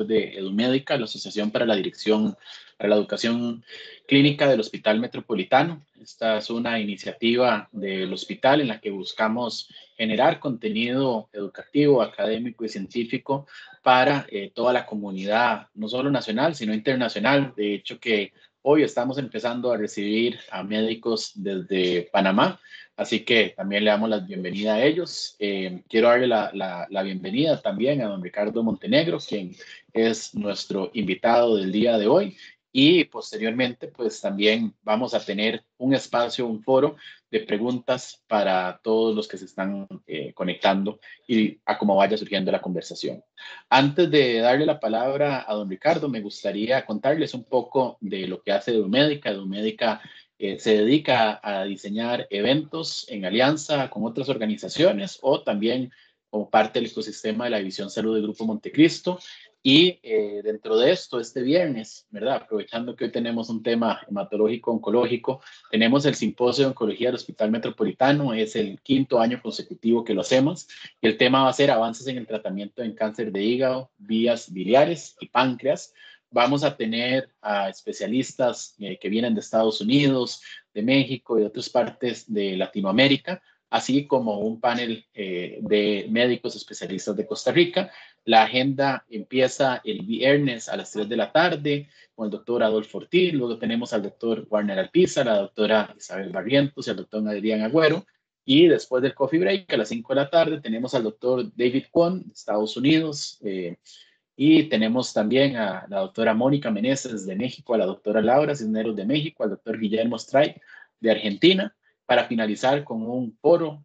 director de EduMédica, la Asociación para la Educación Clínica del Hospital Metropolitano. Esta es una iniciativa del hospital en la que buscamos generar contenido educativo, académico y científico para toda la comunidad, no solo nacional, sino internacional. De hecho, que hoy estamos empezando a recibir a médicos desde Panamá, así que también le damos la bienvenida a ellos. Quiero darle la bienvenida también a don Ricardo Montenegro, quien es nuestro invitado del día de hoy. Y posteriormente, pues también vamos a tener un espacio, un foro de preguntas para todos los que se están conectando y a cómo vaya surgiendo la conversación. Antes de darle la palabra a don Ricardo, me gustaría contarles un poco de lo que hace EduMédica. EduMédica se dedica a diseñar eventos en alianza con otras organizaciones o también como parte del ecosistema de la División Salud del Grupo Montecristo. Y dentro de esto, este viernes, ¿verdad? Aprovechando que hoy tenemos un tema hematológico oncológico, tenemos el Simposio de Oncología del Hospital Metropolitano. Es el 5º año consecutivo que lo hacemos. Y el tema va a ser avances en el tratamiento en cáncer de hígado, vías biliares y páncreas. Vamos a tener a especialistas que vienen de Estados Unidos, de México y de otras partes de Latinoamérica, así como un panel de médicos especialistas de Costa Rica. La agenda empieza el viernes a las 3 de la tarde con el doctor Adolfo Ortiz. Luego tenemos al doctor Warner Alpizar, la doctora Isabel Barrientos y al doctor Adrián Agüero. Y después del coffee break, a las 5 de la tarde, tenemos al doctor David Kwon de Estados Unidos. Y tenemos también a la doctora Mónica Meneses de México, a la doctora Laura Cisneros de México, al doctor Guillermo Strait de Argentina, para finalizar con un foro,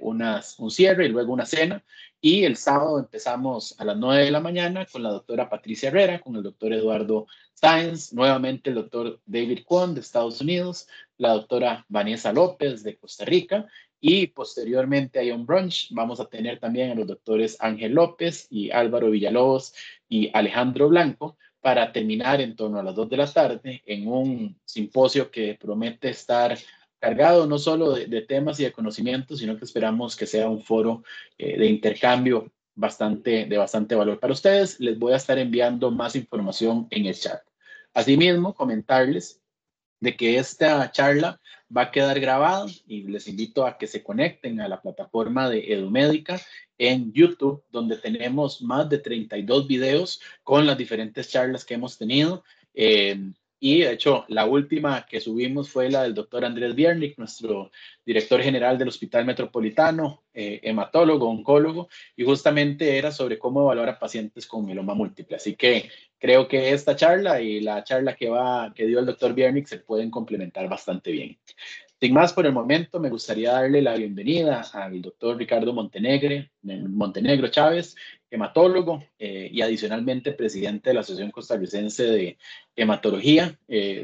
un cierre y luego una cena. Y el sábado empezamos a las 9 de la mañana con la doctora Patricia Herrera, con el doctor Eduardo Sáenz, nuevamente el doctor David Kwon de Estados Unidos, la doctora Vanessa López de Costa Rica, y posteriormente hay un brunch. Vamos a tener también a los doctores Ángel López y Álvaro Villalobos y Alejandro Blanco para terminar en torno a las 2 de la tarde en un simposio que promete estar cargado no solo de temas y de conocimientos, sino que esperamos que sea un foro de intercambio de bastante valor para ustedes. Les voy a estar enviando más información en el chat. Asimismo, comentarles de que esta charla va a quedar grabada y les invito a que se conecten a la plataforma de EduMédica en YouTube, donde tenemos más de 32 videos con las diferentes charlas que hemos tenido. Y de hecho, la última que subimos fue la del doctor Andrés Biernik, nuestro director general del Hospital Metropolitano, hematólogo, oncólogo, y justamente era sobre cómo evaluar a pacientes con mieloma múltiple. Así que creo que esta charla y la charla que dio el doctor Biernik se pueden complementar bastante bien. Sin más por el momento, me gustaría darle la bienvenida al doctor Ricardo Montenegro Chávez, hematólogo y adicionalmente presidente de la Asociación Costarricense de Hematología.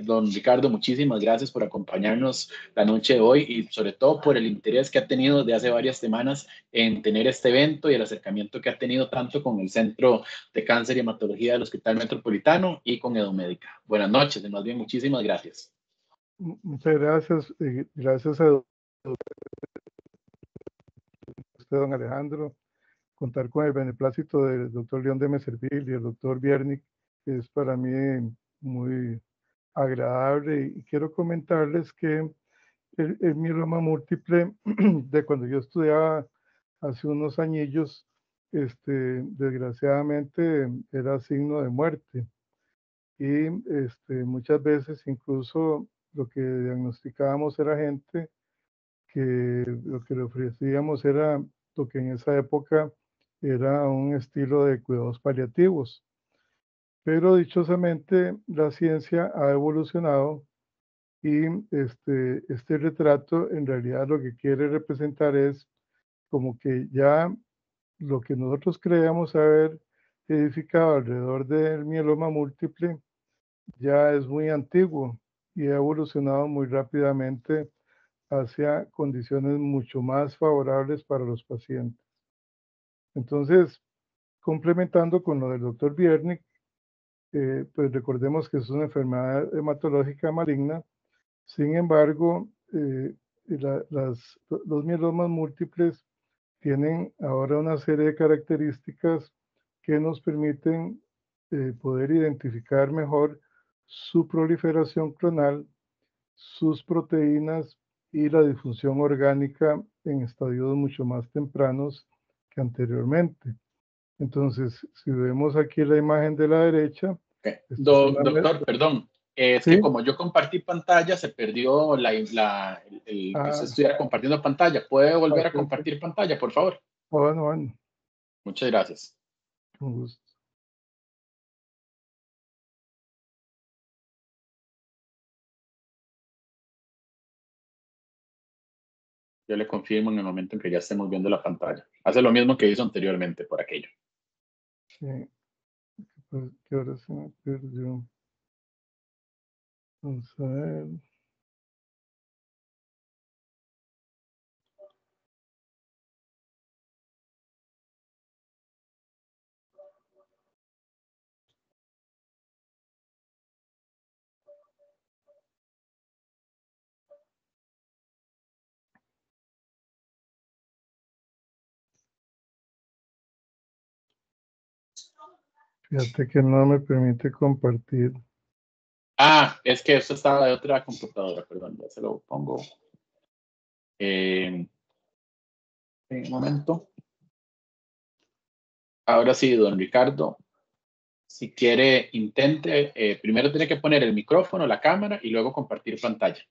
Don Ricardo, muchísimas gracias por acompañarnos la noche de hoy y sobre todo por el interés que ha tenido desde hace varias semanas en tener este evento y el acercamiento que ha tenido tanto con el Centro de Cáncer y Hematología del Hospital Metropolitano y con EduMédica. Buenas noches, y más bien muchísimas gracias. Muchas gracias. Gracias a usted, don Alejandro. Contar con el beneplácito del doctor León de Meservil y el doctor Biernik es para mí muy agradable. Y quiero comentarles que el mieloma múltiple, de cuando yo estudiaba hace unos añillos, desgraciadamente era signo de muerte. Y muchas veces incluso lo que diagnosticábamos era gente que lo que le ofrecíamos era lo que en esa época era un estilo de cuidados paliativos. Pero dichosamente la ciencia ha evolucionado y este retrato en realidad lo que quiere representar es como que ya lo que nosotros creíamos haber edificado alrededor del mieloma múltiple ya es muy antiguo y ha evolucionado muy rápidamente hacia condiciones mucho más favorables para los pacientes. Entonces, complementando con lo del doctor Biernik, pues recordemos que es una enfermedad hematológica maligna. Sin embargo, los mielomas múltiples tienen ahora una serie de características que nos permiten poder identificar mejor su proliferación clonal, sus proteínas y la disfunción orgánica en estadios mucho más tempranos que anteriormente. Entonces, si vemos aquí la imagen de la derecha, Okay. Doctor, perdón, es ¿sí? que como yo compartí pantalla, se perdió que usted estuviera compartiendo pantalla. ¿Puede volver a compartir pantalla, por favor? Bueno. Muchas gracias. Con gusto. Yo le confirmo en el momento en que ya estemos viendo la pantalla. Hace lo mismo que hizo anteriormente por aquello. Sí. Pues, ¿qué hora se me perdió? Vamos a ver. Fíjate que no me permite compartir. Es que esto estaba de otra computadora, perdón, ya se lo pongo. En un momento. Ahora sí, don Ricardo, si quiere, intente, primero tiene que poner el micrófono, la cámara y luego compartir pantalla.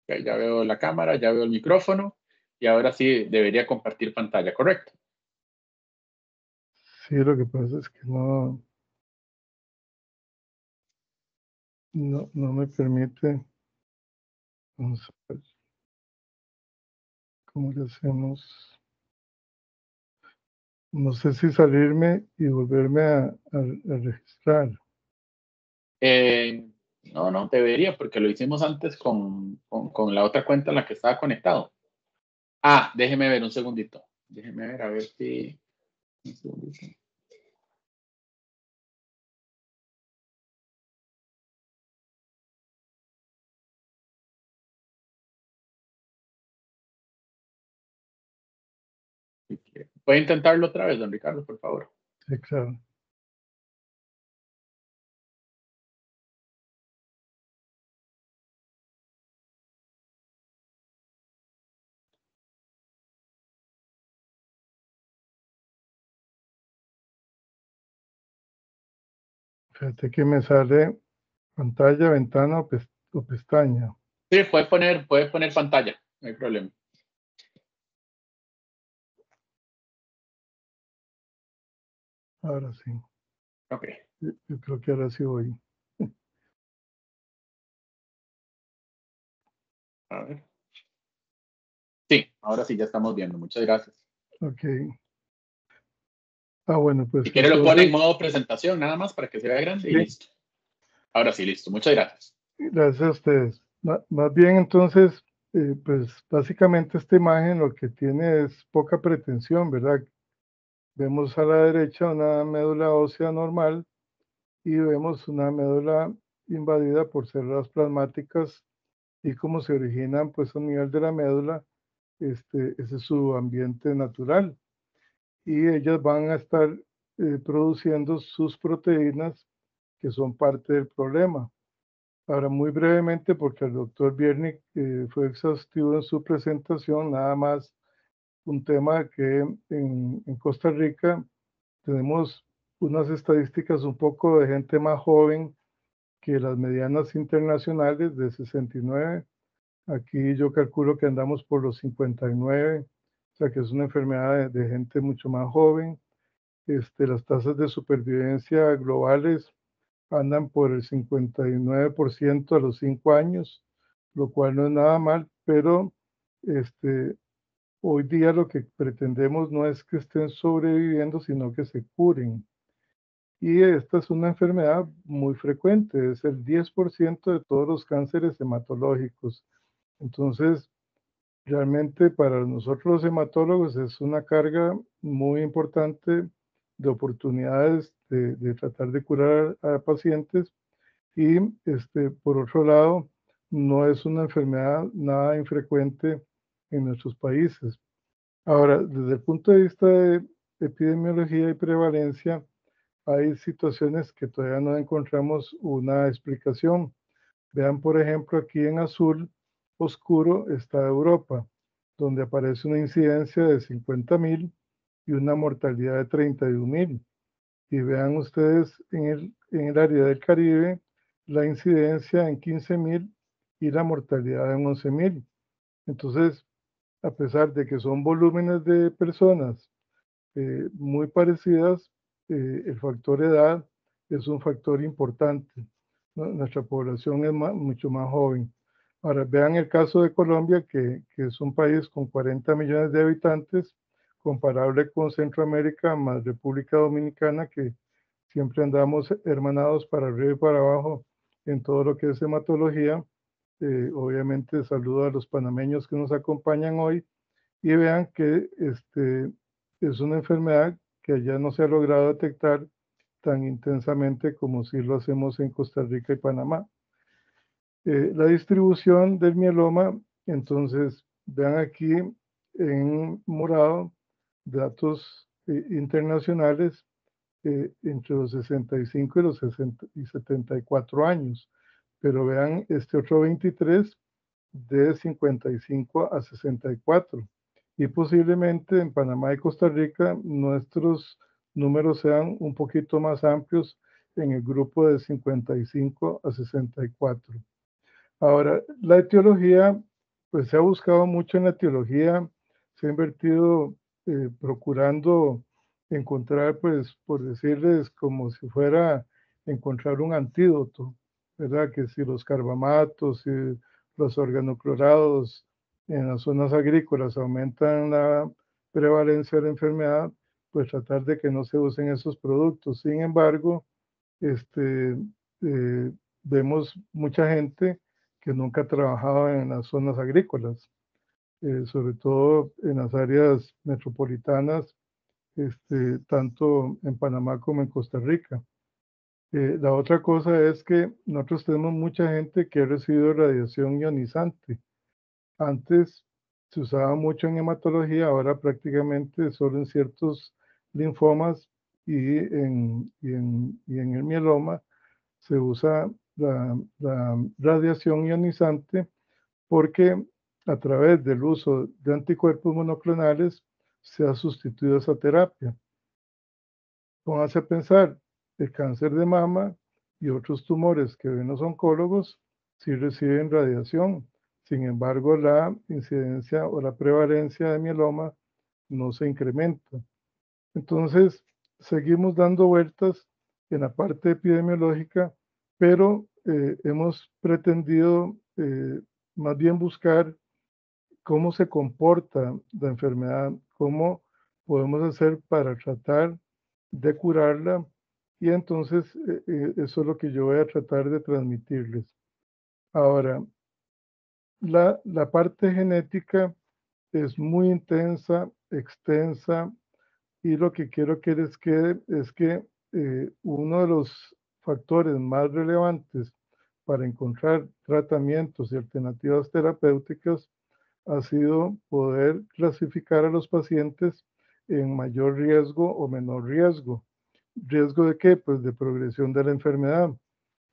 Okay, ya veo la cámara, ya veo el micrófono y ahora sí debería compartir pantalla, ¿correcto? Sí, lo que pasa es que no me permite. Vamos a ver cómo le hacemos. No sé si salirme y volverme a registrar. No, debería, porque lo hicimos antes con la otra cuenta en la que estaba conectado. Déjeme ver un segundito. Déjeme ver, a ver si... Un segundito. ¿Puede intentarlo otra vez, don Ricardo, por favor? Sí, claro. Fíjate que me sale pantalla, ventana o pestaña. Sí, puede poner pantalla, no hay problema. Ahora sí. Ok. Yo creo que ahora sí voy. A ver. Sí, ahora sí ya estamos viendo. Muchas gracias. Ok. Bueno, pues Si quiere lo pone en entonces, modo presentación, nada más para que se vea grande y sí, listo. Ahora sí, listo. Muchas gracias. gracias a ustedes. Más bien, entonces, pues básicamente esta imagen lo que tiene es poca pretensión, ¿verdad? Vemos a la derecha una médula ósea normal y vemos una médula invadida por células plasmáticas y cómo se originan pues a nivel de la médula, ese es su ambiente natural. Y ellas van a estar produciendo sus proteínas que son parte del problema. Ahora, muy brevemente, porque el doctor Biernik fue exhaustivo en su presentación, nada más un tema que en Costa Rica tenemos unas estadísticas un poco de gente más joven que las medianas internacionales de 69. Aquí yo calculo que andamos por los 59, o sea que es una enfermedad de gente mucho más joven. Las tasas de supervivencia globales andan por el 59% a los 5 años, lo cual no es nada mal, pero hoy día lo que pretendemos no es que estén sobreviviendo, sino que se curen. Y esta es una enfermedad muy frecuente, es el 10% de todos los cánceres hematológicos. Entonces, realmente para nosotros los hematólogos es una carga muy importante de oportunidades de tratar de curar a pacientes y por otro lado no es una enfermedad nada infrecuente en nuestros países. Ahora, desde el punto de vista de epidemiología y prevalencia, hay situaciones que todavía no encontramos una explicación. Vean, por ejemplo, aquí en azul oscuro está Europa, donde aparece una incidencia de 50.000 y una mortalidad de 31.000. Y vean ustedes en el área del Caribe la incidencia en 15.000 y la mortalidad en 11.000. Entonces, a pesar de que son volúmenes de personas muy parecidas, el factor edad es un factor importante, ¿no? Nuestra población es mucho más joven. Ahora, vean el caso de Colombia, que es un país con 40 millones de habitantes, comparable con Centroamérica más República Dominicana, que siempre andamos hermanados para arriba y para abajo en todo lo que es hematología. Obviamente saludo a los panameños que nos acompañan hoy y vean que es una enfermedad que allá no se ha logrado detectar tan intensamente como si lo hacemos en Costa Rica y Panamá. La distribución del mieloma, entonces, vean aquí en morado datos internacionales entre los 65 y los 60 y 74 años, pero vean este otro 23 de 55 a 64 y posiblemente en Panamá y Costa Rica nuestros números sean un poquito más amplios en el grupo de 55 a 64. Ahora, la etiología, pues se ha buscado mucho en la etiología, se ha invertido procurando encontrar, pues, por decirles, como si fuera encontrar un antídoto, ¿verdad? Que si los carbamatos y los organoclorados en las zonas agrícolas aumentan la prevalencia de la enfermedad, pues tratar de que no se usen esos productos. Sin embargo, eh, vemos mucha gente que nunca ha trabajado en las zonas agrícolas, sobre todo en las áreas metropolitanas, tanto en Panamá como en Costa Rica. La otra cosa es que nosotros tenemos mucha gente que ha recibido radiación ionizante. Antes se usaba mucho en hematología, ahora prácticamente solo en ciertos linfomas y en el mieloma se usa la radiación ionizante porque a través del uso de anticuerpos monoclonales se ha sustituido esa terapia. Pónganse a pensar, el cáncer de mama y otros tumores que ven los oncólogos sí reciben radiación. Sin embargo, la incidencia o la prevalencia de mieloma no se incrementa. Entonces, seguimos dando vueltas en la parte epidemiológica, pero hemos pretendido más bien buscar cómo se comporta la enfermedad, cómo podemos hacer para tratar de curarla y entonces eso es lo que yo voy a tratar de transmitirles. Ahora, la parte genética es muy intensa, extensa y lo que quiero que les quede es que uno de los factores más relevantes para encontrar tratamientos y alternativas terapéuticas ha sido poder clasificar a los pacientes en mayor riesgo o menor riesgo. ¿Riesgo de qué? Pues de progresión de la enfermedad.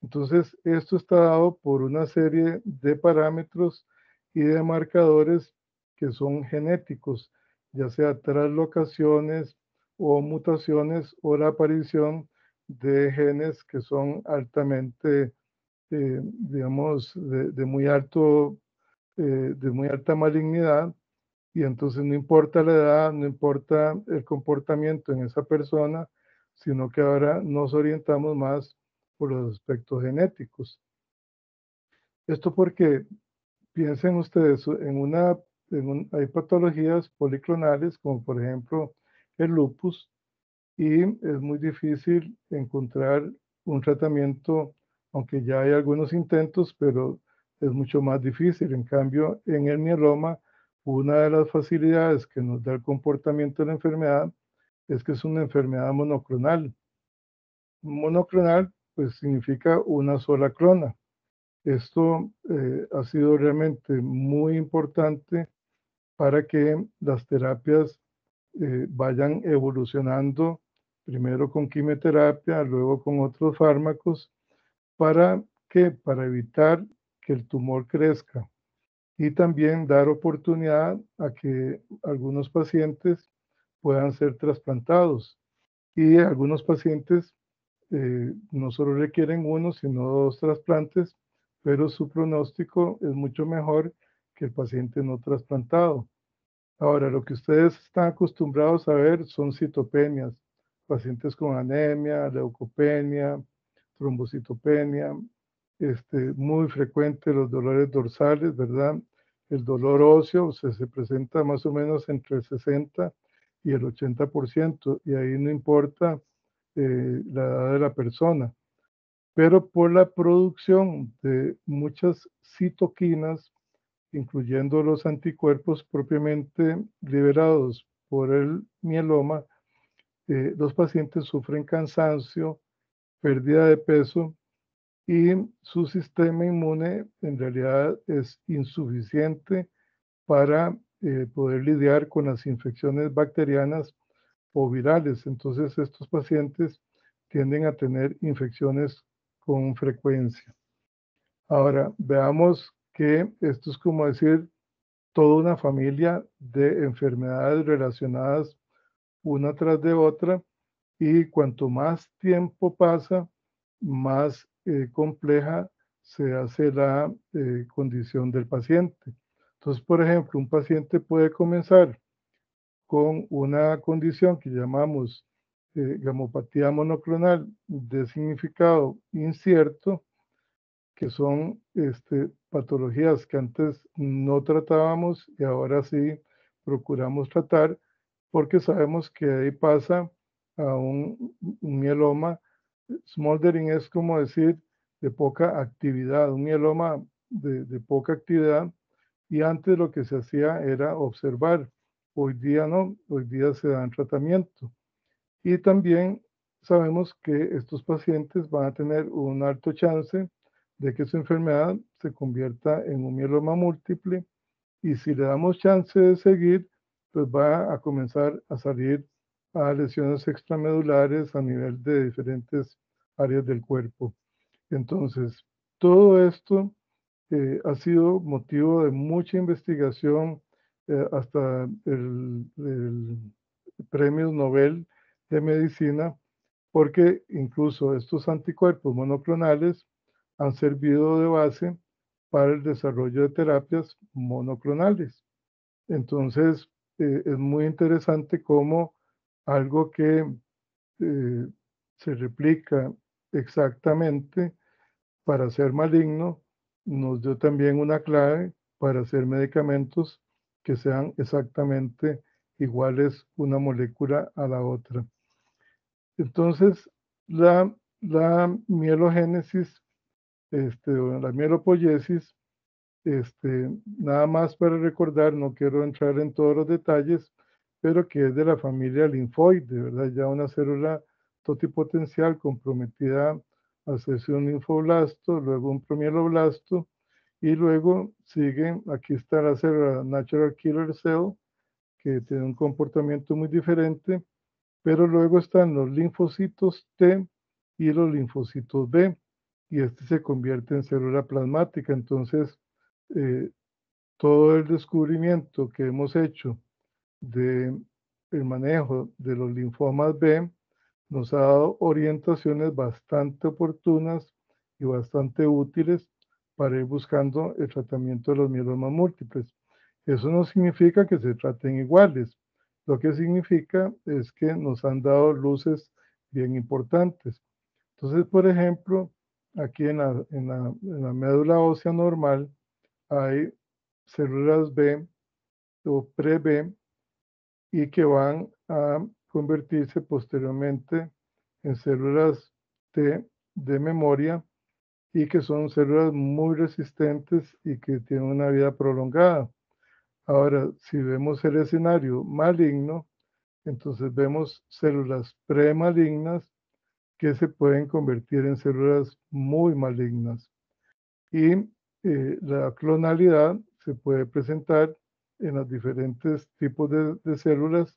Entonces, esto está dado por una serie de parámetros y de marcadores que son genéticos, ya sea translocaciones o mutaciones o la aparición de genes que son altamente, digamos, de muy alta malignidad, y entonces no importa la edad, no importa el comportamiento en esa persona, sino que ahora nos orientamos más por los aspectos genéticos. Esto porque piensen ustedes hay patologías policlonales como por ejemplo el lupus y es muy difícil encontrar un tratamiento, aunque ya hay algunos intentos, pero es mucho más difícil. En cambio, en el mieloma, una de las facilidades que nos da el comportamiento de la enfermedad es que es una enfermedad monoclonal. Monoclonal, pues significa una sola clona. Esto ha sido realmente muy importante para que las terapias vayan evolucionando, primero con quimioterapia, luego con otros fármacos, ¿para qué? Para evitar que el tumor crezca y también dar oportunidad a que algunos pacientes puedan ser trasplantados. Y algunos pacientes no solo requieren uno, sino dos trasplantes, pero su pronóstico es mucho mejor que el paciente no trasplantado. Ahora, lo que ustedes están acostumbrados a ver son citopenias, pacientes con anemia, leucopenia, trombocitopenia, muy frecuente los dolores dorsales, ¿verdad? El dolor óseo se presenta más o menos entre el 60 y el 80%, y ahí no importa la edad de la persona, pero por la producción de muchas citoquinas, incluyendo los anticuerpos propiamente liberados por el mieloma, los pacientes sufren cansancio, pérdida de peso y su sistema inmune en realidad es insuficiente para poder lidiar con las infecciones bacterianas o virales. Entonces estos pacientes tienden a tener infecciones con frecuencia. Ahora, veamos que esto es como decir toda una familia de enfermedades relacionadas una tras de otra, y cuanto más tiempo pasa, más compleja se hace la condición del paciente. Entonces, por ejemplo, un paciente puede comenzar con una condición que llamamos gamopatía monoclonal de significado incierto, que son patologías que antes no tratábamos y ahora sí procuramos tratar, porque sabemos que ahí pasa a un mieloma. Smoldering es como decir de poca actividad, un mieloma de poca actividad, y antes lo que se hacía era observar. Hoy día no, hoy día se dan tratamiento. Y también sabemos que estos pacientes van a tener un alto chance de que su enfermedad se convierta en un mieloma múltiple, y si le damos chance de seguir, pues va a comenzar a salir a lesiones extramedulares a nivel de diferentes áreas del cuerpo. Entonces, todo esto ha sido motivo de mucha investigación, hasta el premios Nobel de Medicina, porque incluso estos anticuerpos monoclonales han servido de base para el desarrollo de terapias monoclonales. Entonces, es muy interesante cómo algo que eh, se replica exactamente para ser maligno, nos dio también una clave para hacer medicamentos que sean exactamente iguales una molécula a la otra. Entonces, la mielogénesis, o la mielopoiesis, nada más para recordar, no quiero entrar en todos los detalles, pero que es de la familia linfoide, ¿verdad? Ya una célula totipotencial comprometida a hacerse un linfoblasto, luego un promieloblasto, y luego sigue, aquí está la célula natural killer cell, que tiene un comportamiento muy diferente, pero luego están los linfocitos T y los linfocitos B, y se convierte en célula plasmática. Entonces, eh, todo el descubrimiento que hemos hecho de el manejo de los linfomas B nos ha dado orientaciones bastante oportunas y bastante útiles para ir buscando el tratamiento de los mielomas múltiples. Eso no significa que se traten iguales. Lo que significa es que nos han dado luces bien importantes. Entonces, por ejemplo, aquí en la médula ósea normal hay células B o pre-B, y que van a convertirse posteriormente en células T de memoria, y que son células muy resistentes y que tienen una vida prolongada. Ahora, si vemos el escenario maligno, entonces vemos células premalignas que se pueden convertir en células muy malignas. Y la clonalidad se puede presentar en los diferentes tipos de células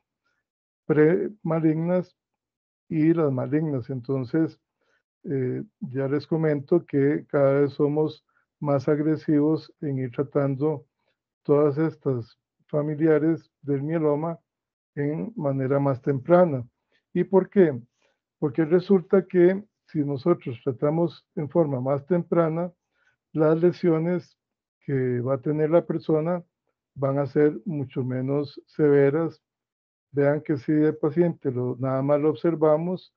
premalignas y las malignas. Entonces, ya les comento que cada vez somos más agresivos en ir tratando todas estas familiares del mieloma en manera más temprana. ¿Y por qué? Porque resulta que si nosotros tratamos en forma más temprana, las lesiones que va a tener la persona van a ser mucho menos severas. Vean que si el paciente nada más lo observamos,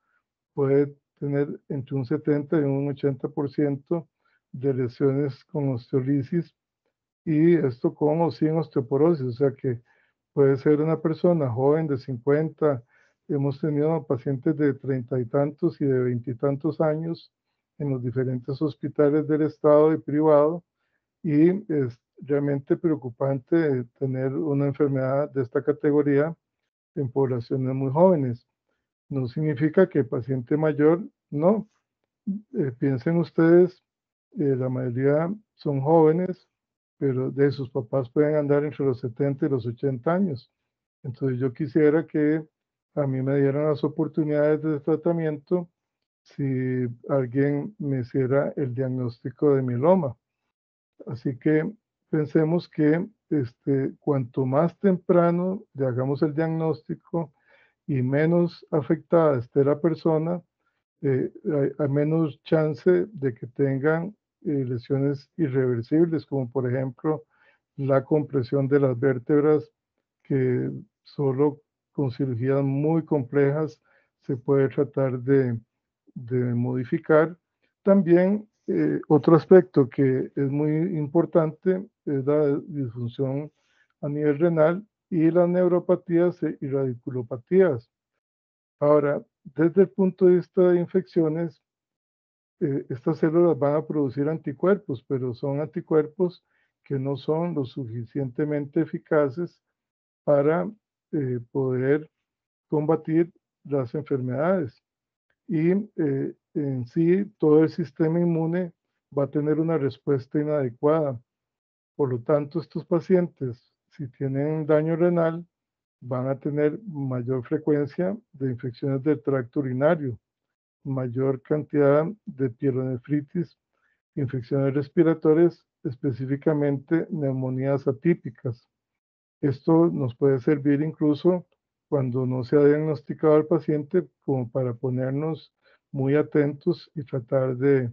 puede tener entre un 70 y un 80% de lesiones con osteolisis, y esto con o sin osteoporosis, o sea que puede ser una persona joven de 50. Hemos tenido pacientes de 30 y tantos y de 20 y tantos años en los diferentes hospitales del Estado y privado, y es realmente preocupante tener una enfermedad de esta categoría en poblaciones muy jóvenes. No significa que el paciente mayor no. Piensen ustedes, la mayoría son jóvenes, pero de sus papás pueden andar entre los 70 y los 80 años. Entonces yo quisiera que a mí me dieran las oportunidades de tratamiento si alguien me hiciera el diagnóstico de mieloma. Así que pensemos que cuanto más temprano le hagamos el diagnóstico y menos afectada esté la persona, hay menos chance de que tengan lesiones irreversibles, como por ejemplo la compresión de las vértebras, que solo con cirugías muy complejas se puede tratar de modificar. También otro aspecto que es muy importante es la disfunción a nivel renal y las neuropatías y radiculopatías. Ahora, desde el punto de vista de infecciones, estas células van a producir anticuerpos, pero son anticuerpos que no son lo suficientemente eficaces para poder combatir las enfermedades. Y en sí, todo el sistema inmune va a tener una respuesta inadecuada. Por lo tanto, estos pacientes, si tienen daño renal, van a tener mayor frecuencia de infecciones del tracto urinario, mayor cantidad de pielonefritis, infecciones respiratorias, específicamente neumonías atípicas. Esto nos puede servir incluso cuando no se ha diagnosticado al paciente, como para ponernos muy atentos y tratar de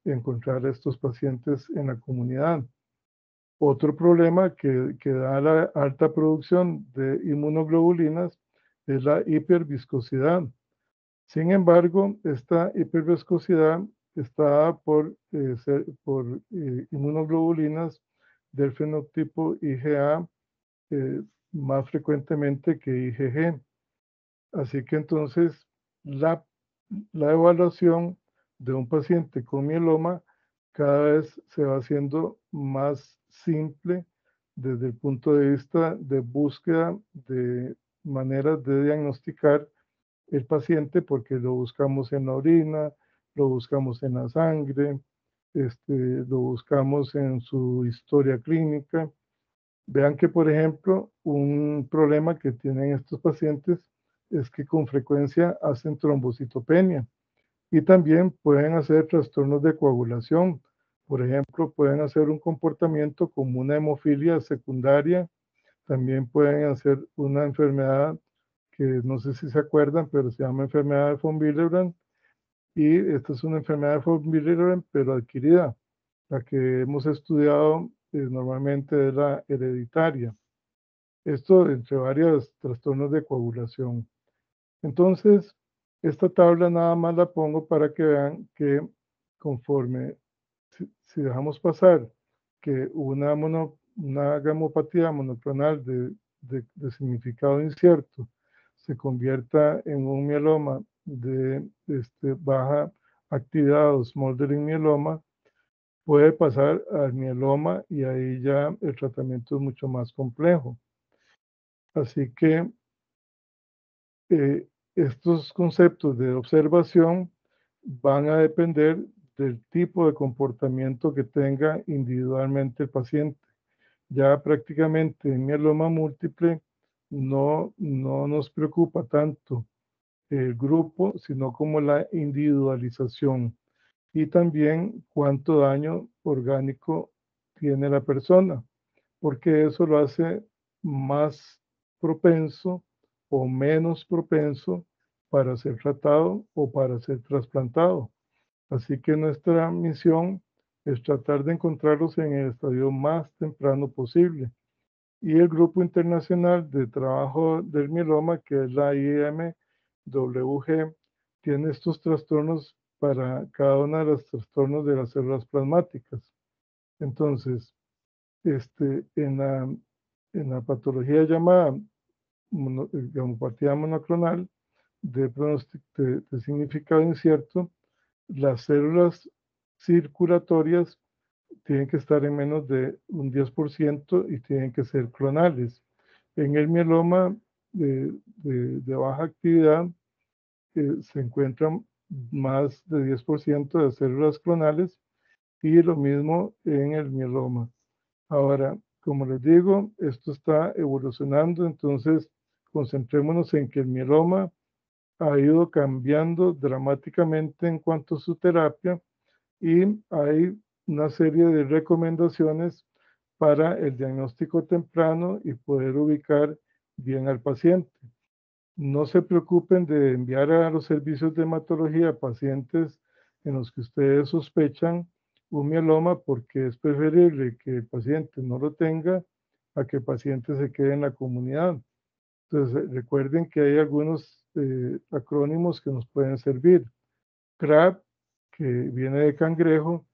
encontrar a estos pacientes en la comunidad. Otro problema que da la alta producción de inmunoglobulinas es la hiperviscosidad. Sin embargo, esta hiperviscosidad está dada por inmunoglobulinas del fenotipo IgA, eh, más frecuentemente que IgG. Así que entonces la evaluación de un paciente con mieloma cada vez se va haciendo más simple desde el punto de vista de búsqueda de maneras de diagnosticar el paciente, porque lo buscamos en la orina, lo buscamos en la sangre, lo buscamos en su historia clínica. Vean que, por ejemplo, un problema que tienen estos pacientes es que con frecuencia hacen trombocitopenia y también pueden hacer trastornos de coagulación. Por ejemplo, pueden hacer un comportamiento como una hemofilia secundaria. También pueden hacer una enfermedad que no sé si se acuerdan, pero se llama enfermedad de von Willebrand. Y esta es una enfermedad de von Willebrand, pero adquirida. La que hemos estudiado normalmente es la hereditaria. Esto entre varios trastornos de coagulación. Entonces, esta tabla nada más la pongo para que vean que conforme, si dejamos pasar que una gamopatía monoclonal de significado incierto se convierta en un mieloma de baja actividad o smoldering mieloma, puede pasar al mieloma y ahí ya el tratamiento es mucho más complejo. Así que estos conceptos de observación van a depender del tipo de comportamiento que tenga individualmente el paciente. Ya prácticamente en mieloma múltiple no nos preocupa tanto el grupo, sino como la individualización y también cuánto daño orgánico tiene la persona, porque eso lo hace más propenso o menos propenso para ser tratado o para ser trasplantado. Así que nuestra misión es tratar de encontrarlos en el estadio más temprano posible. Y el Grupo Internacional de Trabajo del Mieloma, que es la IMWG, tiene estos trastornos para cada uno de los trastornos de las células plasmáticas. Entonces, en la patología llamada gammopatía monoclonal de significado incierto, las células circulatorias tienen que estar en menos de un 10% y tienen que ser clonales. En el mieloma de baja actividad se encuentran más de 10% de células clonales y lo mismo en el mieloma. Ahora, como les digo, esto está evolucionando, entonces concentrémonos en que el mieloma ha ido cambiando dramáticamente en cuanto a su terapia y hay una serie de recomendaciones para el diagnóstico temprano y poder ubicar bien al paciente. No se preocupen de enviar a los servicios de hematología a pacientes en los que ustedes sospechan un mieloma porque es preferible que el paciente no lo tenga a que el paciente se quede en la comunidad. Entonces, recuerden que hay algunos acrónimos que nos pueden servir. CRAB, que viene de cangrejo,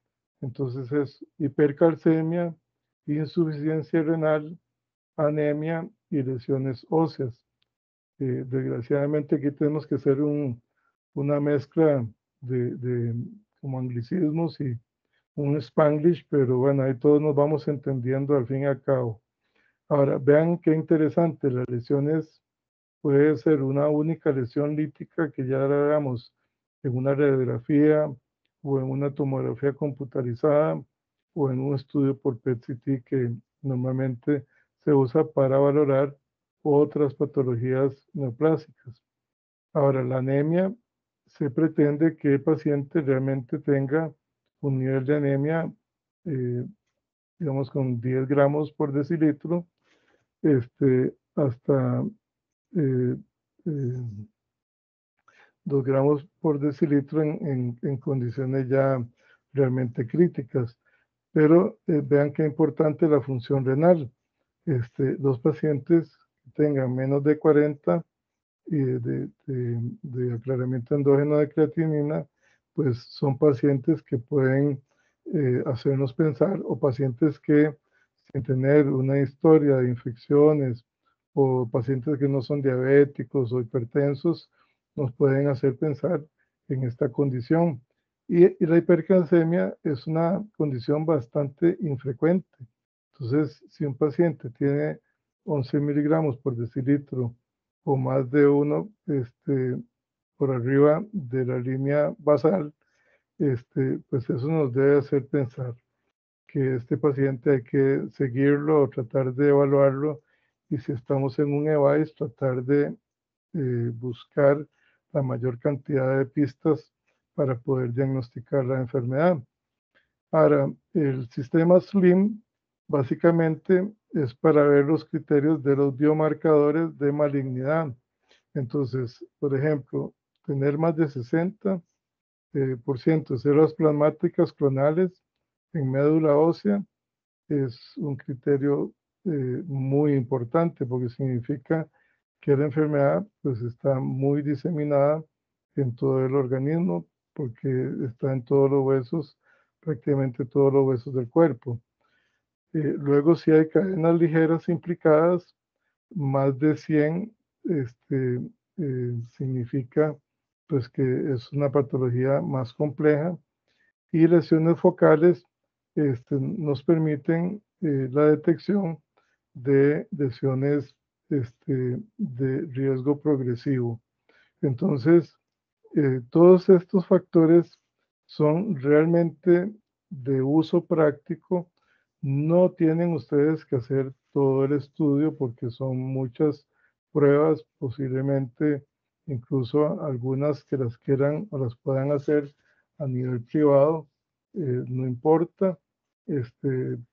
entonces es hipercalcemia, insuficiencia renal, anemia y lesiones óseas. Desgraciadamente aquí tenemos que hacer una mezcla de como anglicismos y un spanglish, pero bueno, ahí todos nos vamos entendiendo al fin y al cabo. Ahora, vean qué interesante, las lesiones puede ser una única lesión lítica que ya la hagamos en una radiografía o en una tomografía computarizada o en un estudio por PET-CT que normalmente se usa para valorar otras patologías neoplásicas. Ahora, la anemia se pretende que el paciente realmente tenga un nivel de anemia, digamos, con 10 gramos por decilitro, hasta eh, eh, 2 gramos por decilitro en condiciones ya realmente críticas. Pero vean qué importante la función renal. Los pacientes que tengan menos de 40 y de aclaramiento endógeno de creatinina, pues son pacientes que pueden hacernos pensar, o pacientes que sin tener una historia de infecciones o pacientes que no son diabéticos o hipertensos, nos pueden hacer pensar en esta condición. Y la hipercalcemia es una condición bastante infrecuente. Entonces, si un paciente tiene 11 miligramos por decilitro o más de uno por arriba de la línea basal, pues eso nos debe hacer pensar que este paciente hay que seguirlo o tratar de evaluarlo, y si estamos en un EVAIS, tratar de buscar la mayor cantidad de pistas para poder diagnosticar la enfermedad. Ahora, el sistema SLIM básicamente es para ver los criterios de los biomarcadores de malignidad. Entonces, por ejemplo, tener más de 60% de células plasmáticas clonales en médula ósea es un criterio muy importante porque significa que la enfermedad pues está muy diseminada en todo el organismo porque está en todos los huesos, prácticamente todos los huesos del cuerpo. Luego, si hay cadenas ligeras implicadas, más de 100 significa pues que es una patología más compleja, y lesiones focales nos permiten la detección de lesiones de riesgo progresivo. Entonces, todos estos factores son realmente de uso práctico. No tienen ustedes que hacer todo el estudio porque son muchas pruebas, posiblemente incluso algunas que las quieran o las puedan hacer a nivel privado, no importa. En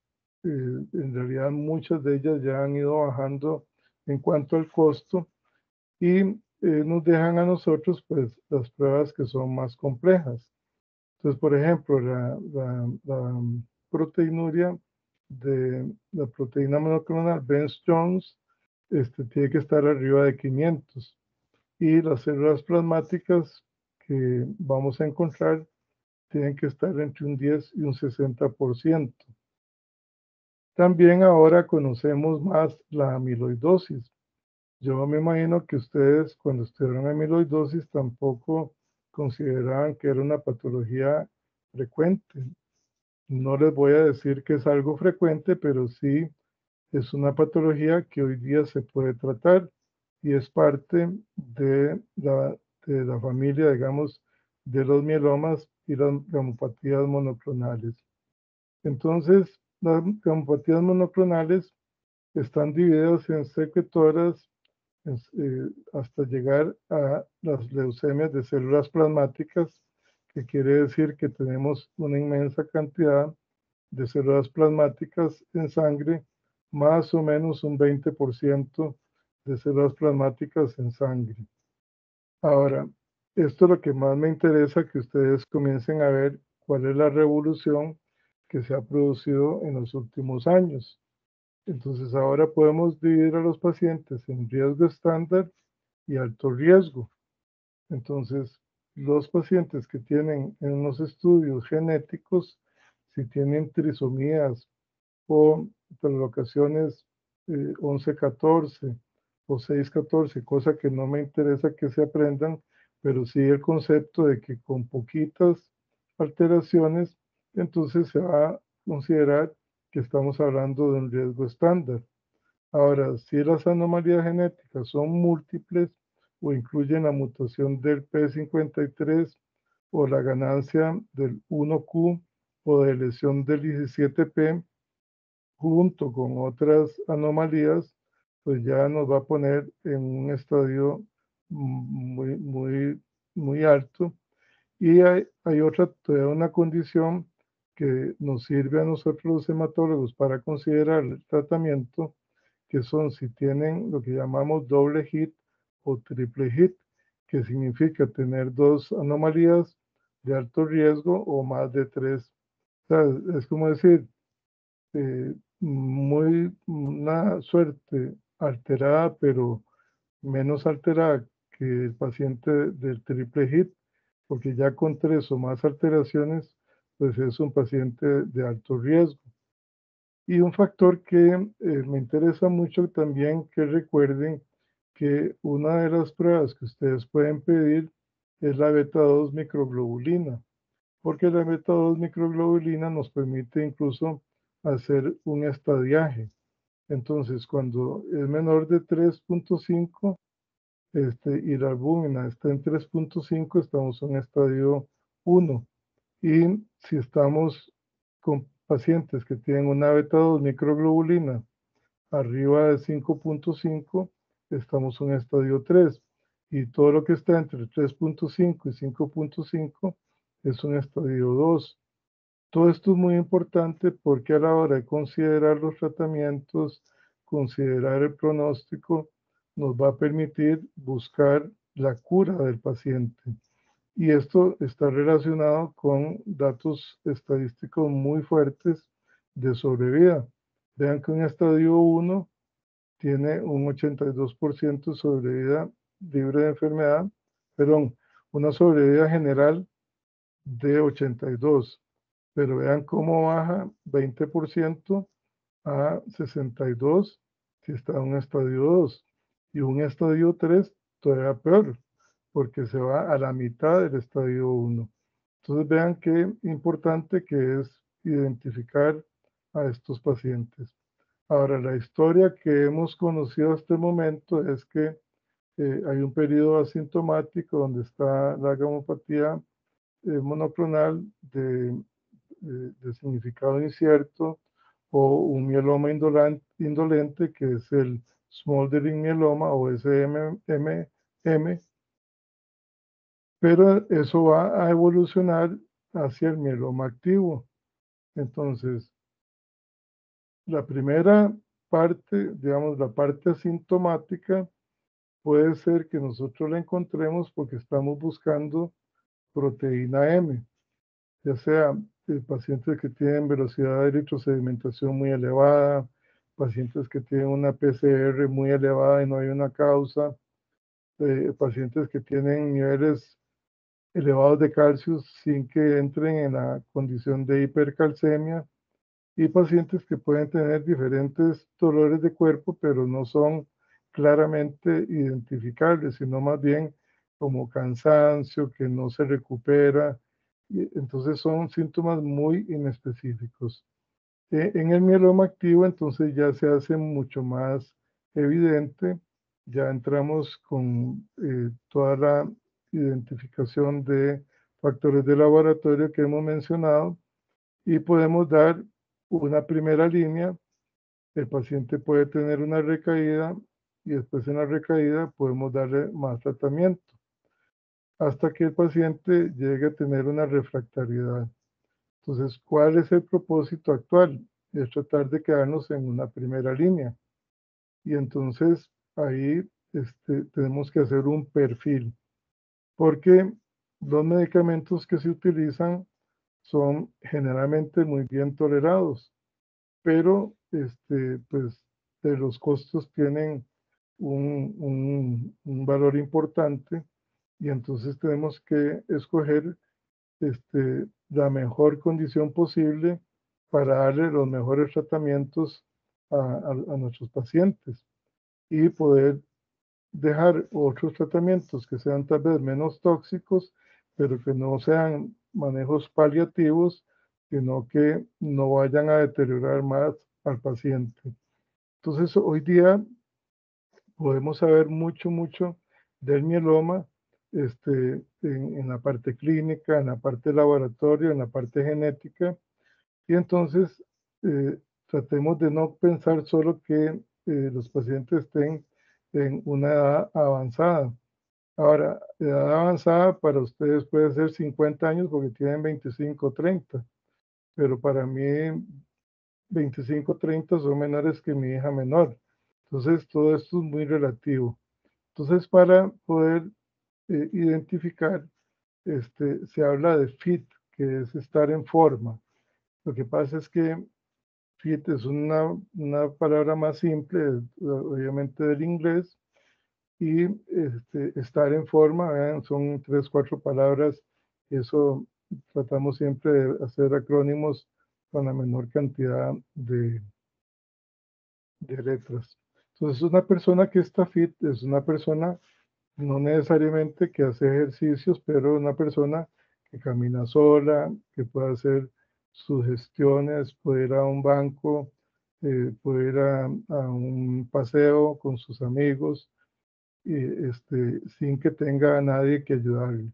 realidad muchas de ellas ya han ido bajando en cuanto al costo y nos dejan a nosotros pues las pruebas que son más complejas. Entonces, por ejemplo, la proteinuria de la proteína monoclonal Benz-Jones tiene que estar arriba de 500 y las células plasmáticas que vamos a encontrar tienen que estar entre un 10 y un 60%. También ahora conocemos más la amiloidosis. Yo me imagino que ustedes cuando estudiaron amiloidosis tampoco consideraban que era una patología frecuente. No les voy a decir que es algo frecuente, pero sí es una patología que hoy día se puede tratar y es parte de la familia, digamos, de los mielomas y las gamopatías monoclonales. Entonces, las gamopatías monoclonales están divididas en secretoras hasta llegar a las leucemias de células plasmáticas, que quiere decir que tenemos una inmensa cantidad de células plasmáticas en sangre, más o menos un 20% de células plasmáticas en sangre. Ahora, esto es lo que más me interesa, que ustedes comiencen a ver cuál es la revolución que se ha producido en los últimos años. Entonces ahora podemos dividir a los pacientes en riesgo estándar y alto riesgo. Entonces, los pacientes que tienen en unos estudios genéticos, si tienen trisomías o translocaciones 11-14 o 6-14, cosa que no me interesa que se aprendan, pero sí el concepto de que con poquitas alteraciones, entonces se va a considerar que estamos hablando de un riesgo estándar. Ahora, si las anomalías genéticas son múltiples o incluyen la mutación del P53 o la ganancia del 1Q o de lesión del 17P, junto con otras anomalías, pues ya nos va a poner en un estadio muy alto. Y hay todavía una condición que nos sirve a nosotros los hematólogos para considerar el tratamiento, que son si tienen lo que llamamos doble hit o triple hit, que significa tener dos anomalías de alto riesgo o más de tres. O sea, es como decir, una suerte alterada, pero menos alterada que el paciente del triple hit, porque ya con tres o más alteraciones, pues es un paciente de alto riesgo. Y un factor que me interesa mucho también que recuerden que una de las pruebas que ustedes pueden pedir es la beta 2 microglobulina, porque la beta 2 microglobulina nos permite incluso hacer un estadiaje. Entonces, cuando es menor de 3.5 y la albúmina está en 3.5, estamos en estadio 1. Y si estamos con pacientes que tienen una beta 2 microglobulina arriba de 5.5, estamos en estadio 3. Y todo lo que está entre 3.5 y 5.5 es un estadio 2. Todo esto es muy importante porque a la hora de considerar los tratamientos, considerar el pronóstico, nos va a permitir buscar la cura del paciente. Y esto está relacionado con datos estadísticos muy fuertes de sobrevida. Vean que un estadio 1 tiene un 82% de sobrevida libre de enfermedad, perdón, una sobrevida general de 82, pero vean cómo baja 20% a 62 si está en un estadio 2 y un estadio 3 todavía peor, porque se va a la mitad del estadio 1. Entonces vean qué importante que es identificar a estos pacientes. Ahora, la historia que hemos conocido hasta el momento es que hay un periodo asintomático donde está la gamopatía monoclonal de significado incierto, o un mieloma indolente, que es el smoldering mieloma o SMM, pero eso va a evolucionar hacia el mieloma activo. Entonces, la primera parte, digamos, la parte asintomática, puede ser que nosotros la encontremos porque estamos buscando proteína M, ya sea pacientes que tienen velocidad de eritrosedimentación muy elevada, pacientes que tienen una PCR muy elevada y no hay una causa, pacientes que tienen niveles elevados de calcio sin que entren en la condición de hipercalcemia, y pacientes que pueden tener diferentes dolores de cuerpo, pero no son claramente identificables, sino más bien como cansancio, que no se recupera. Y entonces son síntomas muy inespecíficos. En el mieloma activo, entonces ya se hace mucho más evidente, ya entramos con toda la identificación de factores de laboratorio que hemos mencionado, y podemos dar una primera línea. El paciente puede tener una recaída y después en la recaída podemos darle más tratamiento hasta que el paciente llegue a tener una refractariedad. Entonces, ¿cuál es el propósito actual? Es tratar de quedarnos en una primera línea. Y entonces ahí tenemos que hacer un perfil, porque los medicamentos que se utilizan son generalmente muy bien tolerados, pero pues de los costos tienen un valor importante, y entonces tenemos que escoger la mejor condición posible para darle los mejores tratamientos a nuestros pacientes, y poder dejar otros tratamientos que sean tal vez menos tóxicos, pero que no sean manejos paliativos, sino que no vayan a deteriorar más al paciente. Entonces, hoy día podemos saber mucho del mieloma, en la parte clínica, en la parte laboratorio, en la parte genética, y entonces tratemos de no pensar solo que los pacientes estén en una edad avanzada. Ahora, edad avanzada para ustedes puede ser 50 años porque tienen 25 o 30, pero para mí 25 o 30 son menores que mi hija menor. Entonces, todo esto es muy relativo. Entonces, para poder identificar, se habla de fit, que es estar en forma. Lo que pasa es que fit es una palabra más simple, obviamente del inglés, y estar en forma, ¿vean? Son 3, 4 palabras. Eso tratamos siempre de hacer acrónimos con la menor cantidad de letras. Entonces, una persona que está fit es una persona no necesariamente que hace ejercicios, pero una persona que camina sola, que puede hacer sus gestiones, puede ir a un banco, puede ir a un paseo con sus amigos, y, sin que tenga a nadie que ayudarle.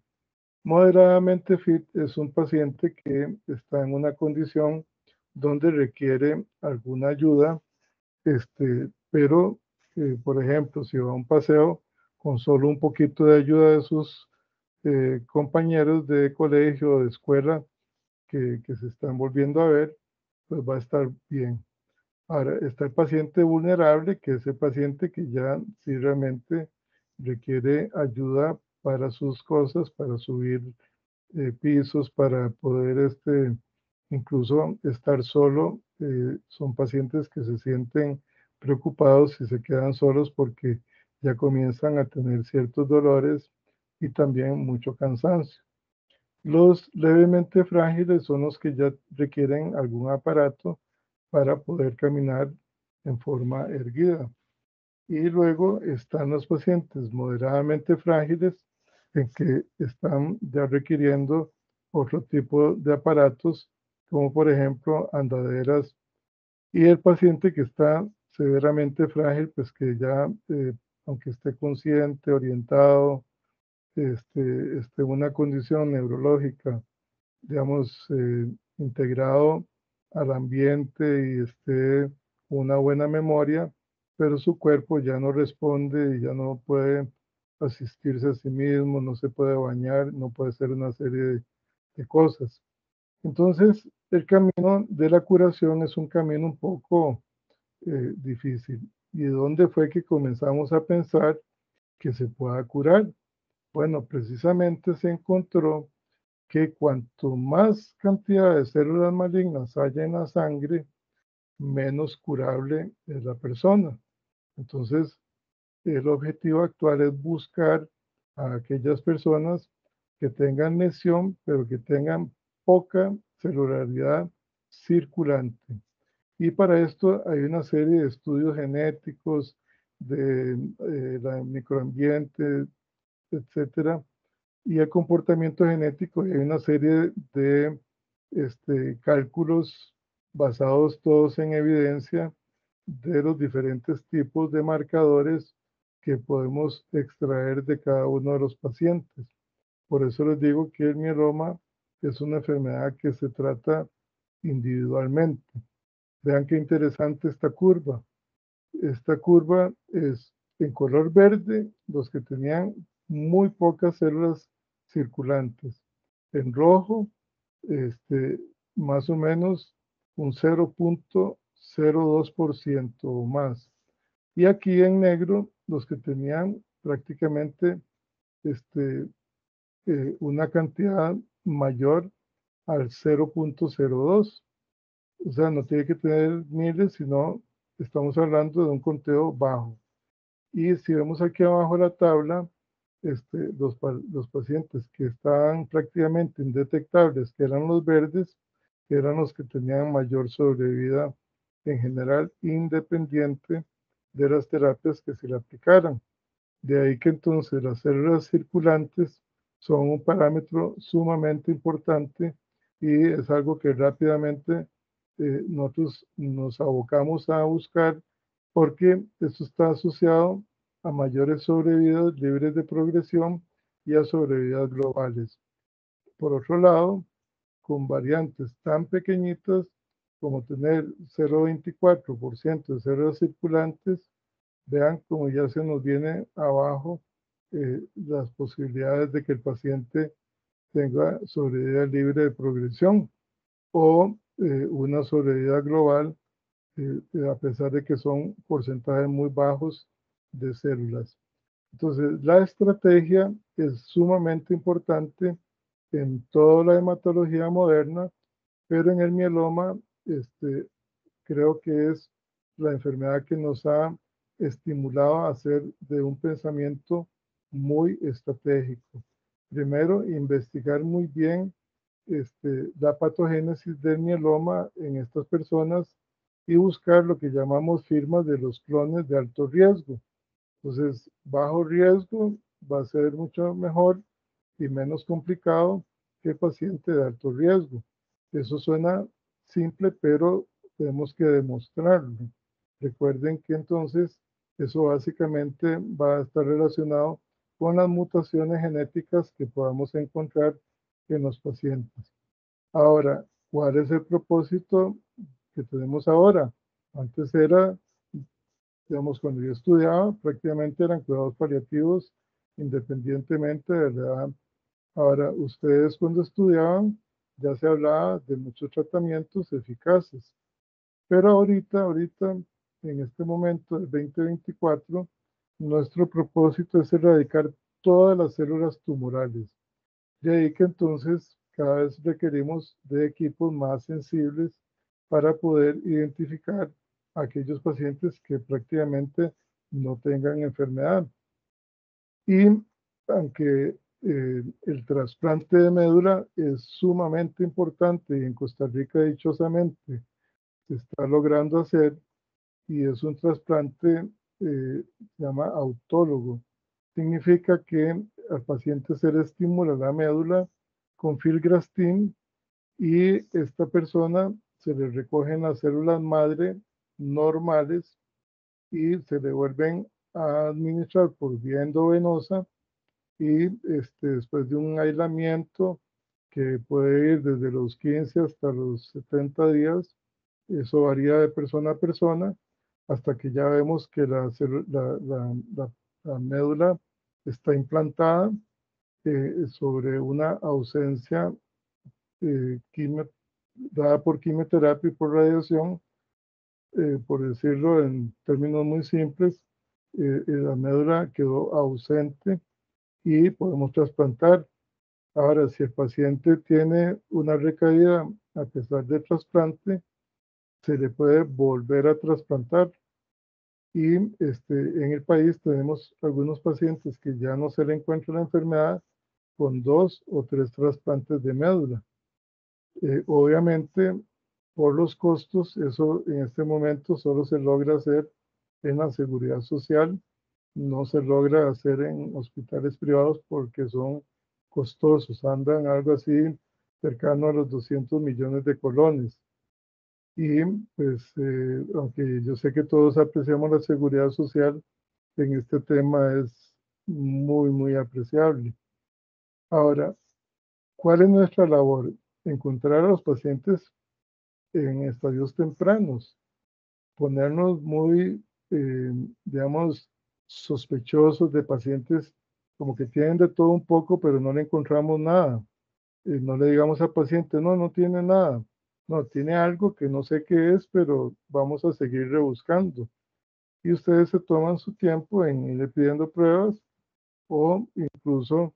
Moderadamente fit es un paciente que está en una condición donde requiere alguna ayuda, pero, por ejemplo, si va a un paseo con solo un poquito de ayuda de sus compañeros de colegio o de escuela que se están volviendo a ver, pues va a estar bien. Ahora, está el paciente vulnerable, que es el paciente que ya sí realmente requiere ayuda para sus cosas, para subir pisos, para poder incluso estar solo. Son pacientes que se sienten preocupados y se quedan solos porque ya comienzan a tener ciertos dolores y también mucho cansancio. Los levemente frágiles son los que ya requieren algún aparato para poder caminar en forma erguida. Y luego están los pacientes moderadamente frágiles, en que están ya requiriendo otro tipo de aparatos, como por ejemplo andaderas. Y el paciente que está severamente frágil, pues que ya, aunque esté consciente, orientado, una condición neurológica, digamos, integrado al ambiente y esté una buena memoria, pero su cuerpo ya no responde y ya no puede asistirse a sí mismo, no se puede bañar, no puede hacer una serie de cosas. Entonces, el camino de la curación es un camino un poco difícil. ¿Y de dónde fue que comenzamos a pensar que se pueda curar? Bueno, precisamente se encontró que cuanto más cantidad de células malignas haya en la sangre, menos curable es la persona. Entonces, el objetivo actual es buscar a aquellas personas que tengan lesión, pero que tengan poca celularidad circulante. Y para esto hay una serie de estudios genéticos de la microambiente, etcétera, y el comportamiento genético. Y hay una serie de cálculos basados todos en evidencia de los diferentes tipos de marcadores que podemos extraer de cada uno de los pacientes. Por eso les digo que el mieloma es una enfermedad que se trata individualmente. Vean qué interesante esta curva. Esta curva es en color verde los que tenían muy pocas células circulantes. En rojo, más o menos un 0,02% o más. Y aquí en negro, los que tenían prácticamente una cantidad mayor al 0,02. O sea, no tiene que tener miles, sino estamos hablando de un conteo bajo. Y si vemos aquí abajo la tabla, los pacientes que estaban prácticamente indetectables, que eran los verdes, que eran los que tenían mayor sobrevida en general, independiente de las terapias que se le aplicaran. De ahí que entonces las células circulantes son un parámetro sumamente importante y es algo que rápidamente nosotros nos abocamos a buscar porque esto está asociado a mayores sobrevidas libres de progresión y a sobrevidas globales. Por otro lado, con variantes tan pequeñitas como tener 0,24% de células circulantes, vean cómo ya se nos viene abajo las posibilidades de que el paciente tenga sobrevida libre de progresión o una sobrevida global, a pesar de que son porcentajes muy bajos de células. Entonces, la estrategia es sumamente importante en toda la hematología moderna, pero en el mieloma creo que es la enfermedad que nos ha estimulado a hacer de un pensamiento muy estratégico. Primero, investigar muy bien la patogénesis del mieloma en estas personas y buscar lo que llamamos firmas de los clones de alto riesgo. Entonces, bajo riesgo va a ser mucho mejor y menos complicado que el paciente de alto riesgo. Eso suena simple, pero tenemos que demostrarlo. Recuerden que entonces eso básicamente va a estar relacionado con las mutaciones genéticas que podamos encontrar en los pacientes. Ahora, ¿cuál es el propósito que tenemos ahora? Antes era, digamos, cuando yo estudiaba, prácticamente eran cuidados paliativos independientemente de la edad. Ahora, ustedes cuando estudiaban ya se hablaba de muchos tratamientos eficaces, pero ahorita, en este momento del 2024, nuestro propósito es erradicar todas las células tumorales. De ahí que entonces cada vez requerimos de equipos más sensibles para poder identificar a aquellos pacientes que prácticamente no tengan enfermedad. Y aunque el trasplante de médula es sumamente importante y en Costa Rica dichosamente se está logrando hacer y es un trasplante, se llama autólogo. Significa que al paciente se le estimula la médula con filgrastim y esta persona se le recogen las células madre normales y se le vuelven a administrar por vía endovenosa y después de un aislamiento que puede ir desde los 15 hasta los 70 días, eso varía de persona a persona, hasta que ya vemos que la médula está implantada sobre una ausencia eh, quimio- dada por quimioterapia y por radiación, por decirlo en términos muy simples, la médula quedó ausente y podemos trasplantar. Ahora, si el paciente tiene una recaída a pesar del trasplante, se le puede volver a trasplantar. Y en el país tenemos algunos pacientes que ya no se le encuentra la enfermedad con 2 o 3 trasplantes de médula. Obviamente, por los costos, eso en este momento solo se logra hacer en la seguridad social, no se logra hacer en hospitales privados porque son costosos, andan algo así cercano a los 200 millones de colones. Y pues, aunque yo sé que todos apreciamos la seguridad social, en este tema es muy, muy apreciable. Ahora, ¿cuál es nuestra labor? Encontrar a los pacientes en estadios tempranos, ponernos muy, digamos, sospechosos de pacientes como que tienen de todo un poco, pero no le encontramos nada. No le digamos al paciente, no, no tiene nada. No, tiene algo que no sé qué es, pero vamos a seguir rebuscando. Y ustedes se toman su tiempo en ir pidiendo pruebas o incluso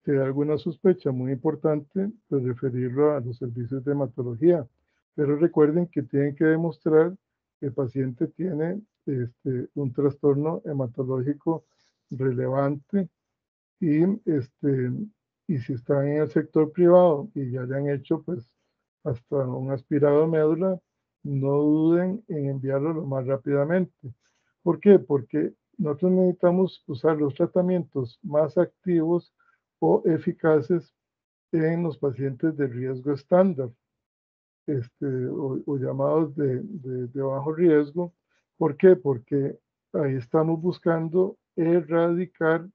si hay alguna sospecha muy importante, pues referirlo a los servicios de hematología. Pero recuerden que tienen que demostrar que el paciente tiene un trastorno hematológico relevante y, y si están en el sector privado y ya le han hecho pues hasta un aspirado de médula, no duden en enviarlo lo más rápidamente. ¿Por qué? Porque nosotros necesitamos usar los tratamientos más activos o eficaces en los pacientes de riesgo estándar, o llamados de bajo riesgo. ¿Por qué? Porque ahí estamos buscando erradicar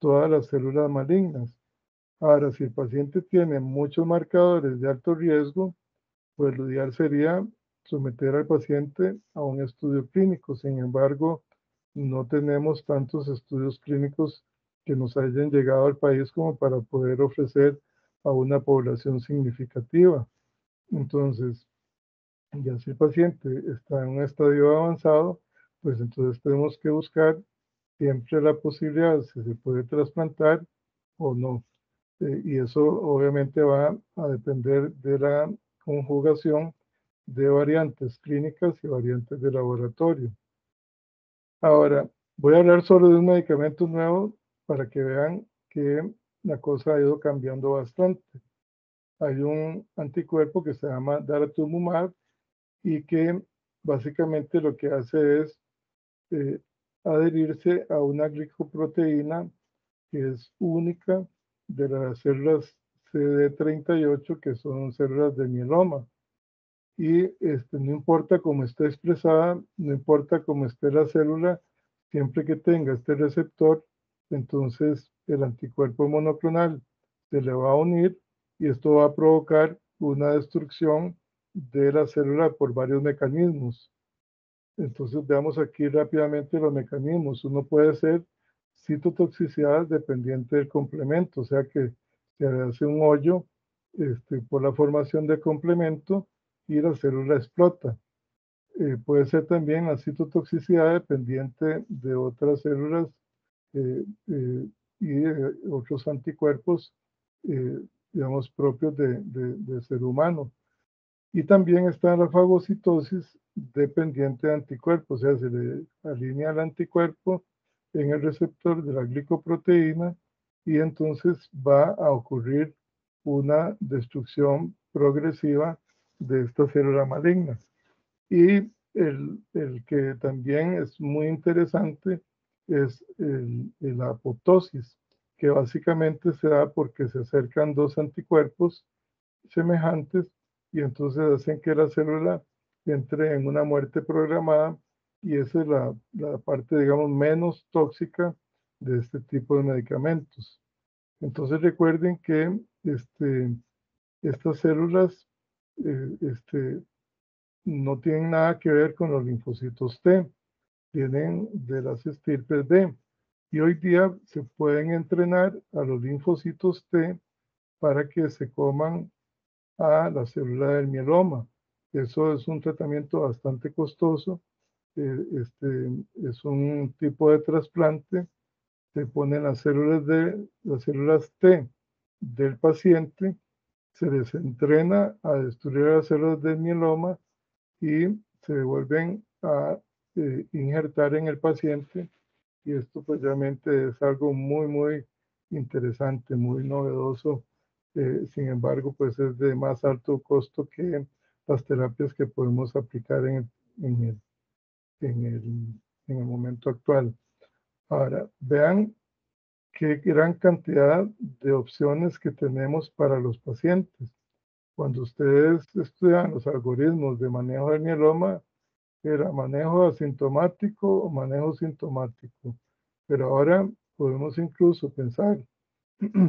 todas las células malignas. Ahora, si el paciente tiene muchos marcadores de alto riesgo, pues lo ideal sería someter al paciente a un estudio clínico. Sin embargo, no tenemos tantos estudios clínicos que nos hayan llegado al país como para poder ofrecer a una población significativa. Entonces, ya si el paciente está en un estadio avanzado, pues entonces tenemos que buscar siempre la posibilidad si se puede trasplantar o no. Y eso obviamente va a depender de la conjugación de variantes clínicas y variantes de laboratorio. Ahora, voy a hablar solo de un medicamento nuevo para que vean que la cosa ha ido cambiando bastante. Hay un anticuerpo que se llama daratumumab y que básicamente lo que hace es eh, adherirse a una glicoproteína que es única de las células CD38, que son células de mieloma. Y no importa cómo esté expresada, no importa cómo esté la célula, siempre que tenga este receptor, entonces el anticuerpo monoclonal se le va a unir y esto va a provocar una destrucción de la célula por varios mecanismos. Entonces veamos aquí rápidamente los mecanismos. Uno puede ser citotoxicidad dependiente del complemento, o sea que se hace un hoyo por la formación de complemento y la célula explota. Puede ser también la citotoxicidad dependiente de otras células eh, y otros anticuerpos, digamos, propios de ser humano. Y también está la fagocitosis dependiente de anticuerpos, o sea, se le alinea el anticuerpo en el receptor de la glicoproteína y entonces va a ocurrir una destrucción progresiva de esta célula maligna. Y el que también es muy interesante es la apoptosis, que básicamente se da porque se acercan 2 anticuerpos semejantes y entonces hacen que la célula entre en una muerte programada y esa es la parte, digamos, menos tóxica de este tipo de medicamentos. Entonces recuerden que estas células no tienen nada que ver con los linfocitos T, vienen de las estirpes B. Y hoy día se pueden entrenar a los linfocitos T para que se coman a la célula del mieloma. Eso es un tratamiento bastante costoso. Es un tipo de trasplante. Se ponen las células T del paciente, se les entrena a destruir las células del mieloma y se vuelven a injertar en el paciente. Y esto pues realmente es algo muy, muy interesante, muy novedoso. Sin embargo, pues es de más alto costo que las terapias que podemos aplicar en el, en el, en el momento actual. Ahora, vean qué gran cantidad de opciones que tenemos para los pacientes. Cuando ustedes estudian los algoritmos de manejo del mieloma, era manejo asintomático o manejo sintomático. Pero ahora podemos incluso pensar,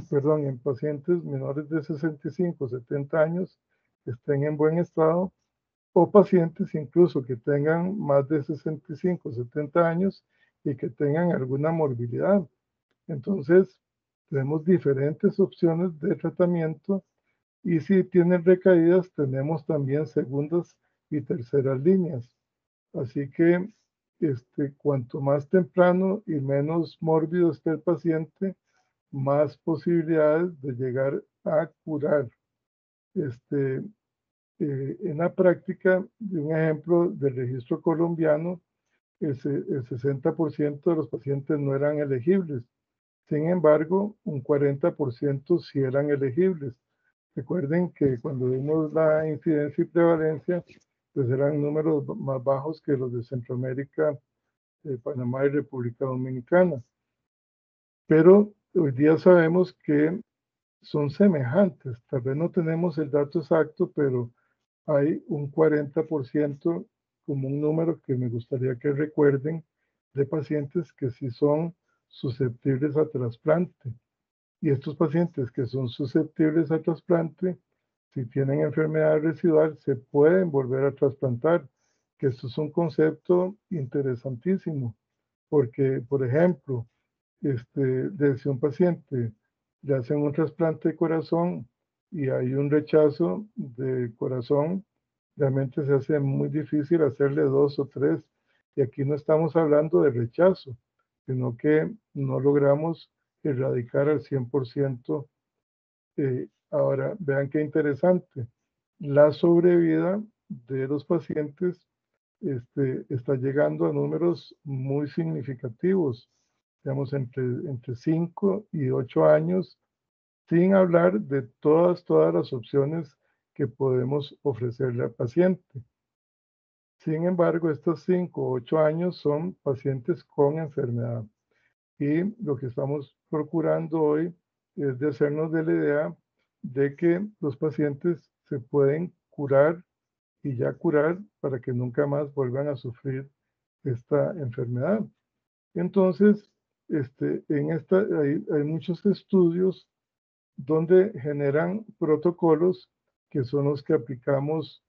perdón, en pacientes menores de 65, 70 años que estén en buen estado o pacientes incluso que tengan más de 65, 70 años y que tengan alguna morbilidad. Entonces, tenemos diferentes opciones de tratamiento y si tienen recaídas, tenemos también segundas y terceras líneas. Así que cuanto más temprano y menos mórbido esté el paciente, más posibilidades de llegar a curar. En la práctica, de un ejemplo del registro colombiano, el 60% de los pacientes no eran elegibles. Sin embargo, un 40% sí eran elegibles. Recuerden que cuando vimos la incidencia y prevalencia, pues eran números más bajos que los de Centroamérica, Panamá y República Dominicana. Pero hoy día sabemos que son semejantes. Tal vez no tenemos el dato exacto, pero hay un 40% como un número que me gustaría que recuerden de pacientes que sí son susceptibles a trasplante. Y estos pacientes que son susceptibles a trasplante, si tienen enfermedad residual, se pueden volver a trasplantar, que esto es un concepto interesantísimo, porque, por ejemplo, si un paciente le hacen un trasplante de corazón y hay un rechazo de corazón, realmente se hace muy difícil hacerle 2 o 3. Y aquí no estamos hablando de rechazo, sino que no logramos erradicar al 100%. Ahora, vean qué interesante. La sobrevida de los pacientes está llegando a números muy significativos, digamos, entre 5 y 8 años, sin hablar de todas las opciones que podemos ofrecerle al paciente. Sin embargo, estos 5 o 8 años son pacientes con enfermedad. Y lo que estamos procurando hoy es de hacernos de la idea de que los pacientes se pueden curar y ya curar para que nunca más vuelvan a sufrir esta enfermedad. Entonces, hay muchos estudios donde generan protocolos que son los que aplicamos.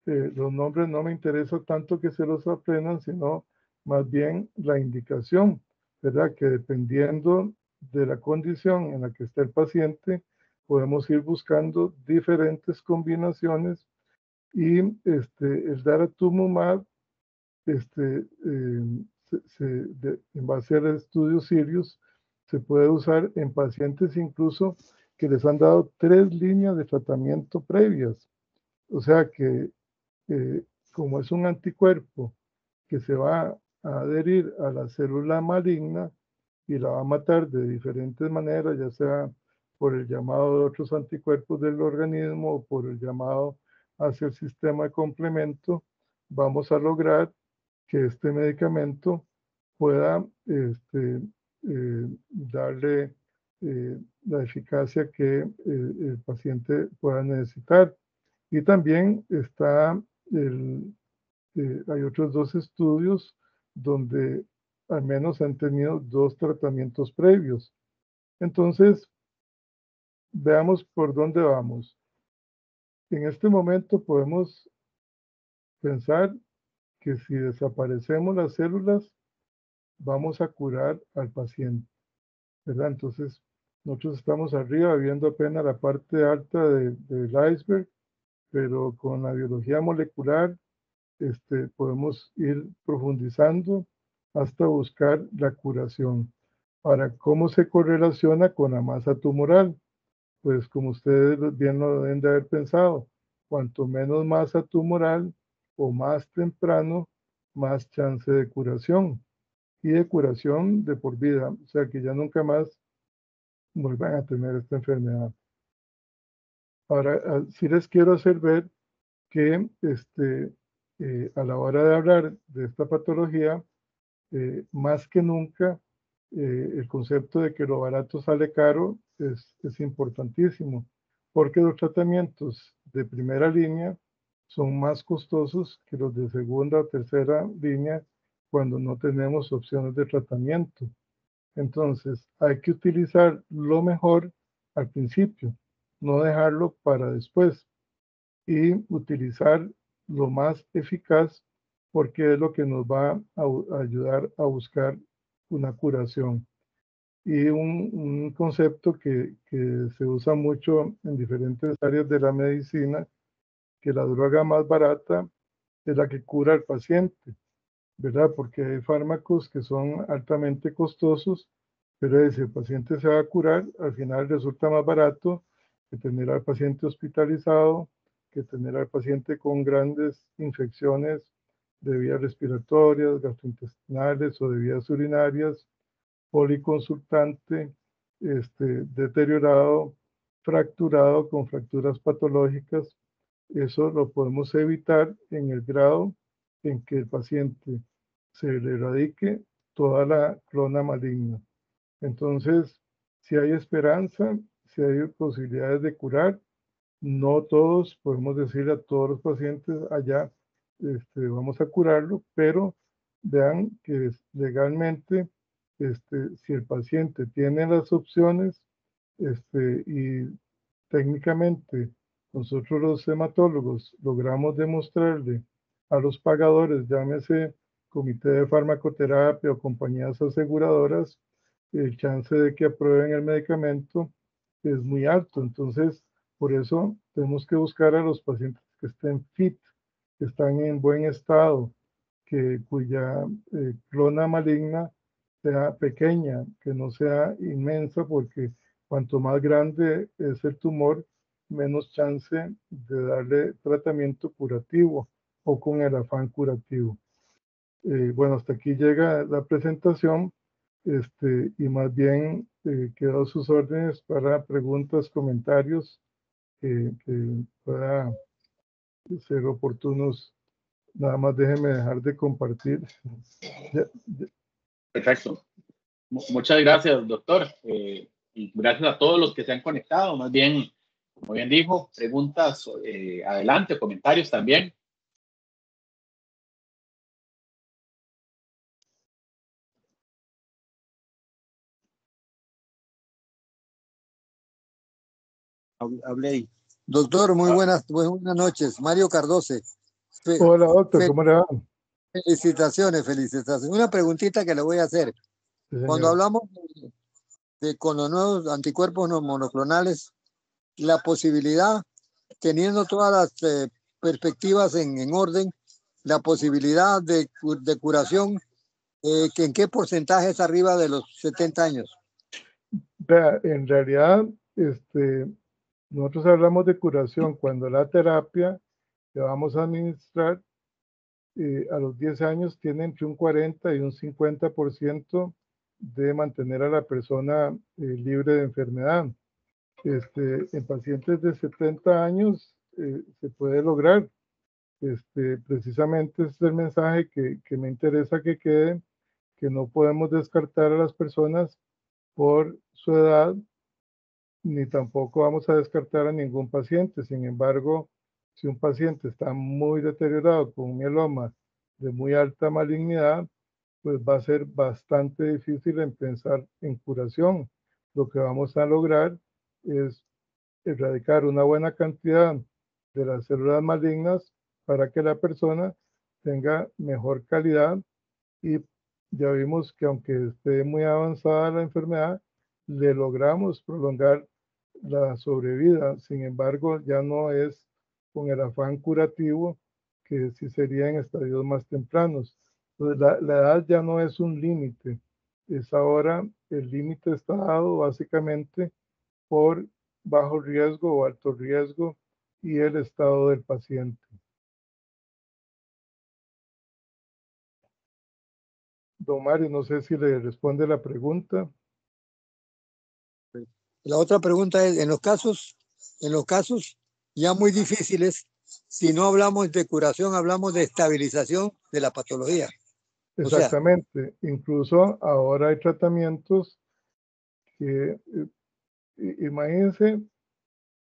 Los nombres no me interesa tanto que se los aprendan, sino más bien la indicación, ¿verdad? Que dependiendo de la condición en la que está el paciente, podemos ir buscando diferentes combinaciones y el daratumumab, en base al estudio Sirius, se puede usar en pacientes incluso que les han dado 3 líneas de tratamiento previas. O sea que eh, como es un anticuerpo que se va a adherir a la célula maligna y la va a matar de diferentes maneras, ya sea por el llamado de otros anticuerpos del organismo o por el llamado hacia el sistema de complemento, vamos a lograr que este medicamento pueda darle la eficacia que el paciente pueda necesitar. Y también hay otros 2 estudios donde al menos han tenido 2 tratamientos previos. Entonces, veamos por dónde vamos. En este momento podemos pensar que si desaparecemos las células, vamos a curar al paciente, ¿verdad? Entonces, nosotros estamos arriba viendo apenas la parte alta del iceberg, pero con la biología molecular podemos ir profundizando hasta buscar la curación. Ahora, ¿cómo se correlaciona con la masa tumoral? Pues como ustedes bien lo deben de haber pensado, cuanto menos masa tumoral o más temprano, más chance de curación y de curación de por vida, o sea que ya nunca más vuelvan a tener esta enfermedad. Ahora, sí les quiero hacer ver que a la hora de hablar de esta patología, más que nunca, el concepto de que lo barato sale caro es importantísimo, porque los tratamientos de primera línea son más costosos que los de segunda o tercera línea cuando no tenemos opciones de tratamiento. Entonces, hay que utilizar lo mejor al principio, no dejarlo para después y utilizar lo más eficaz porque es lo que nos va a ayudar a buscar una curación. Y un concepto que se usa mucho en diferentes áreas de la medicina, que la droga más barata es la que cura al paciente, ¿verdad? Porque hay fármacos que son altamente costosos, pero si el paciente se va a curar, al final resulta más barato que tener al paciente hospitalizado, que tener al paciente con grandes infecciones de vías respiratorias, gastrointestinales o de vías urinarias, policonsultante, deteriorado, fracturado con fracturas patológicas. Eso lo podemos evitar en el grado en que el paciente se le erradique toda la clona maligna. Entonces, si hay esperanza, si hay posibilidades de curar, no todos podemos decirle a todos los pacientes allá, vamos a curarlo, pero vean que legalmente, si el paciente tiene las opciones, y técnicamente nosotros los hematólogos logramos demostrarle a los pagadores, llámese comité de farmacoterapia o compañías aseguradoras, el chance de que aprueben el medicamento es muy alto. Entonces, por eso tenemos que buscar a los pacientes que estén fit, que están en buen estado, cuya clona maligna sea pequeña, que no sea inmensa, porque cuanto más grande es el tumor, menos chance de darle tratamiento curativo o con el afán curativo. Bueno, hasta aquí llega la presentación, y más bien quedo a sus órdenes para preguntas, comentarios que pueda ser oportunos. Nada más déjeme dejar de compartir. Perfecto. Muchas gracias, doctor. Y gracias a todos los que se han conectado. Más bien, como bien dijo, preguntas adelante, comentarios también. Hablé ahí. Doctor, muy buenas noches. Mario Cardoce. Hola, doctor, ¿cómo le va? Felicitaciones, felicitaciones. Una preguntita que le voy a hacer. Sí, Cuando hablamos con los nuevos anticuerpos monoclonales, la posibilidad, teniendo todas las perspectivas en orden, la posibilidad de curación, ¿en qué porcentaje es arriba de los 70 años? Vea, en realidad, nosotros hablamos de curación cuando la terapia que vamos a administrar a los 10 años tiene entre un 40 y un 50% de mantener a la persona libre de enfermedad. En pacientes de 70 años se puede lograr. Precisamente ese es el mensaje que me interesa que quede, que no podemos descartar a las personas por su edad, ni tampoco vamos a descartar a ningún paciente. Sin embargo, si un paciente está muy deteriorado con un mieloma de muy alta malignidad, pues va a ser bastante difícil en pensar en curación. Lo que vamos a lograr es erradicar una buena cantidad de las células malignas para que la persona tenga mejor calidad, y ya vimos que aunque esté muy avanzada la enfermedad, le logramos prolongar la sobrevida. Sin embargo, ya no es con el afán curativo que sí sería en estadios más tempranos. Entonces, la edad ya no es un límite, es ahora el límite está dado básicamente por bajo riesgo o alto riesgo y el estado del paciente. Don Mario, no sé si le responde la pregunta. La otra pregunta es, en los casos ya muy difíciles, si no hablamos de curación, hablamos de estabilización de la patología. O sea, Exactamente. Incluso ahora hay tratamientos que, imagínense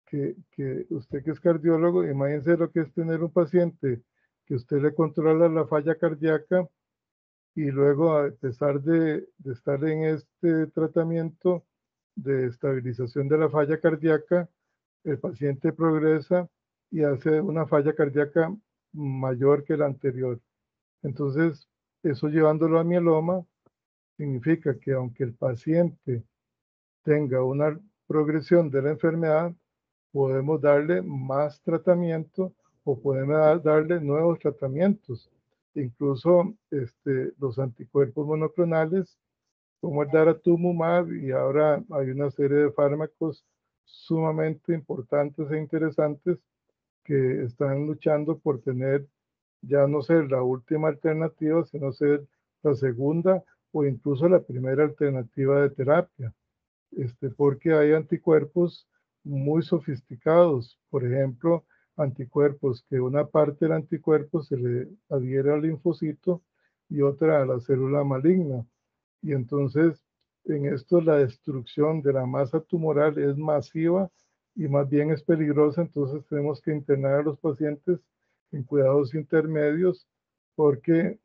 que usted que es cardiólogo, imagínense lo que es tener un paciente que usted le controla la falla cardíaca y luego, a pesar de estar en este tratamiento de estabilización de la falla cardíaca, el paciente progresa y hace una falla cardíaca mayor que la anterior. Entonces, eso llevándolo a mieloma, significa que aunque el paciente tenga una progresión de la enfermedad, podemos darle más tratamiento o podemos darle nuevos tratamientos. Incluso los anticuerpos monoclonales, como el daratumumab, y ahora hay una serie de fármacos sumamente importantes e interesantes que están luchando por tener ya no ser la última alternativa, sino ser la segunda o incluso la primera alternativa de terapia, porque hay anticuerpos muy sofisticados, por ejemplo, anticuerpos que una parte del anticuerpo se le adhiere al linfocito y otra a la célula maligna. Y entonces, en esto la destrucción de la masa tumoral es masiva y más bien es peligrosa, entonces tenemos que internar a los pacientes en cuidados intermedios porque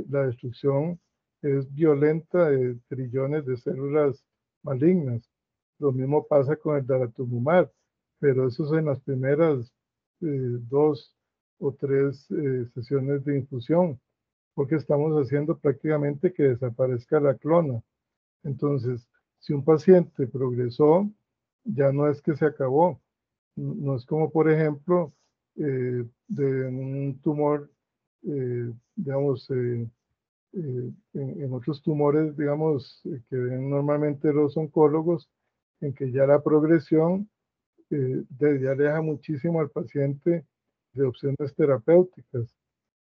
la destrucción es violenta de trillones de células malignas. Lo mismo pasa con el daratumumab, pero eso es en las primeras 2 o 3 sesiones de infusión, porque estamos haciendo prácticamente que desaparezca la clona. Entonces, si un paciente progresó, ya no es que se acabó. No es como, por ejemplo, de un tumor, digamos, en otros tumores, digamos, que ven normalmente los oncólogos, en que ya la progresión ya aleja muchísimo al paciente de opciones terapéuticas.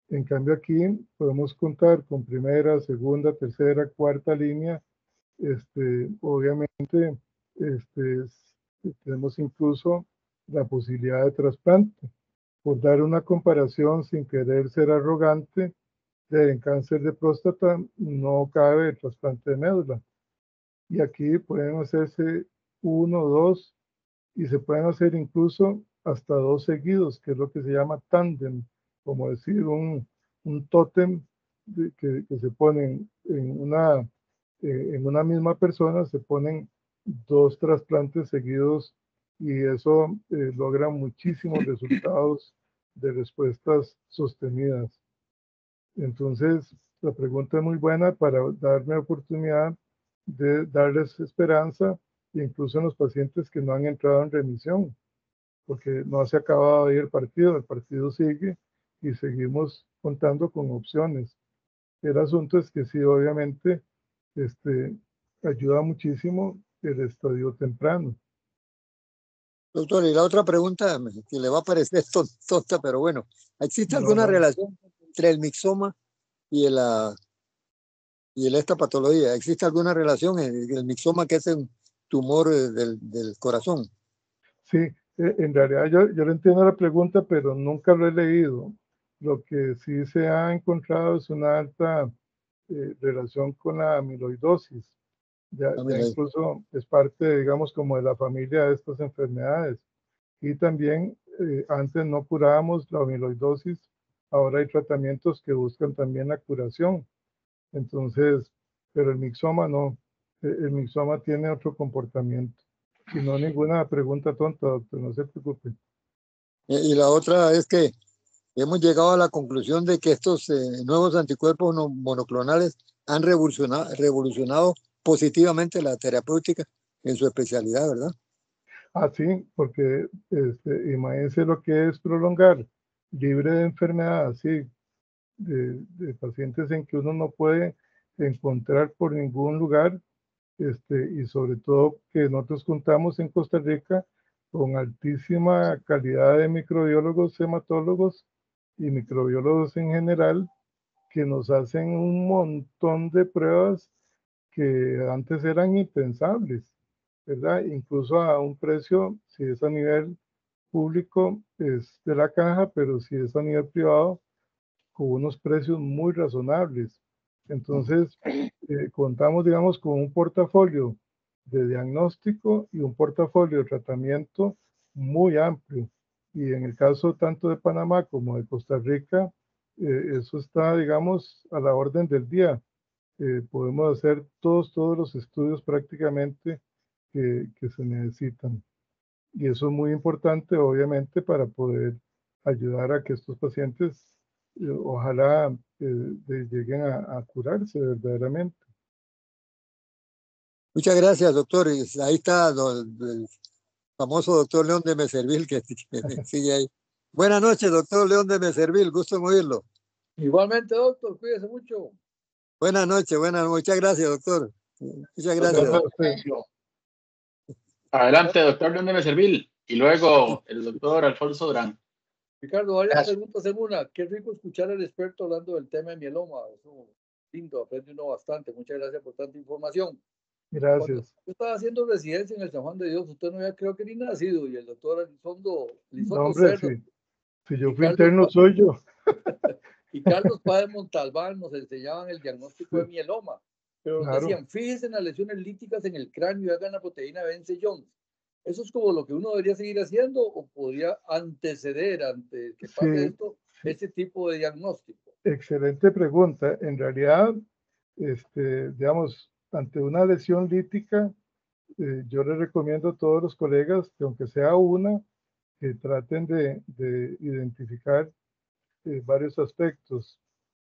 En cambio aquí podemos contar con primera, segunda, tercera, cuarta línea. Obviamente tenemos incluso la posibilidad de trasplante. Por dar una comparación sin querer ser arrogante, en cáncer de próstata no cabe el trasplante de médula. Y aquí pueden hacerse 1, 2 y se pueden hacer incluso hasta 2 seguidos, que es lo que se llama tándem, como decir un tótem que se ponen en una misma persona, se ponen 2 trasplantes seguidos y eso logra muchísimos resultados de respuestas sostenidas. Entonces, la pregunta es muy buena para darme oportunidad de darles esperanza, incluso en los pacientes que no han entrado en remisión, porque no se ha acabado ahí el partido sigue y seguimos contando con opciones. El asunto es que sí, obviamente, ayuda muchísimo el estadio temprano. doctor, y la otra pregunta que le va a parecer tonta, pero bueno, ¿existe alguna No. relación entre el mixoma y esta patología? ¿Existe alguna relación en el mixoma, que es un tumor del corazón? Sí, en realidad yo le entiendo la pregunta, pero nunca lo he leído. Lo que sí se ha encontrado es una alta relación con la amiloidosis. Ya incluso es parte, digamos, como de la familia de estas enfermedades. Y también, antes no curábamos la amiloidosis, ahora hay tratamientos que buscan también la curación. Entonces, pero el mixoma no, el mixoma tiene otro comportamiento. Y no ninguna pregunta tonta, doctor, no se preocupe. Y la otra es que hemos llegado a la conclusión de que estos nuevos anticuerpos monoclonales han revolucionado positivamente la terapéutica en su especialidad, ¿verdad? Ah, sí, porque imagínense lo que es prolongar libre de enfermedad, así, de pacientes en que uno no puede encontrar por ningún lugar, y sobre todo que nosotros contamos en Costa Rica con altísima calidad de microbiólogos, hematólogos y microbiólogos en general, que nos hacen un montón de pruebas que antes eran impensables, ¿verdad? Incluso a un precio, si es a nivel público, es de la caja, pero si es a nivel privado, con unos precios muy razonables. Entonces, contamos, digamos, con un portafolio de diagnóstico y un portafolio de tratamiento muy amplio. Y en el caso tanto de Panamá como de Costa Rica, eso está, digamos, a la orden del día. Podemos hacer todos los estudios prácticamente que se necesitan. Y eso es muy importante, obviamente, para poder ayudar a que estos pacientes, ojalá, lleguen a curarse verdaderamente. Muchas gracias, doctor. Y ahí está el famoso doctor León de Meservil que sigue ahí. Buenas noches, doctor León de Meservil. Gusto en oírlo. Igualmente, doctor, cuídese mucho. Buenas noches, muchas gracias, doctor. Muchas Gracias gracias. a usted. Adelante, doctor León de Meservil. Y luego el doctor Alfonso Durán. Ricardo, varias Gracias. preguntas en una. Qué rico escuchar al experto hablando del tema de mieloma. Eso lindo, aprende uno bastante. Muchas gracias por tanta información. Cuando Gracias. yo estaba haciendo residencia en el San Juan de Dios, usted no había, creo que ni nacido, y el doctor No, Elizondo hombre, Cerdo si yo y fui interno, soy yo. y Carlos Páez Montalbán nos enseñaban el diagnóstico de mieloma, pero nos Claro. decían, fíjense en las lesiones líticas en el cráneo y hagan la proteína Vence-Jones. ¿Eso es como lo que uno debería seguir haciendo o podría anteceder antes que pase Sí, esto, ese tipo de diagnóstico? excelente pregunta. En realidad, digamos, ante una lesión lítica, yo les recomiendo a todos los colegas que aunque sea una, que traten de identificar varios aspectos.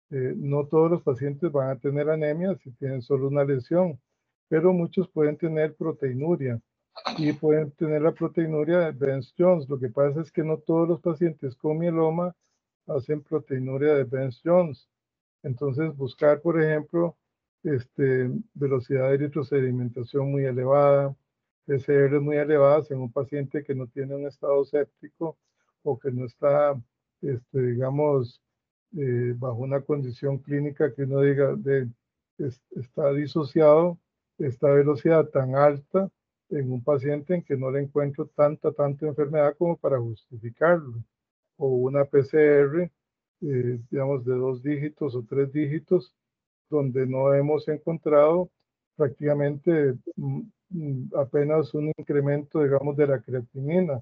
No todos los pacientes van a tener anemia si tienen solo una lesión, pero muchos pueden tener proteinuria y pueden tener la proteinuria de Benz-Jones. Lo que pasa es que no todos los pacientes con mieloma hacen proteinuria de Benz-Jones. Entonces, buscar, por ejemplo, velocidad de eritrosedimentación muy elevada, PCR muy elevadas en un paciente que no tiene un estado séptico o que no está, digamos, bajo una condición clínica que uno diga está disociado esta velocidad tan alta en un paciente en que no le encuentro tanta enfermedad como para justificarlo. O una PCR, digamos, de 2 dígitos o 3 dígitos, donde no hemos encontrado prácticamente apenas un incremento, digamos, de la creatinina.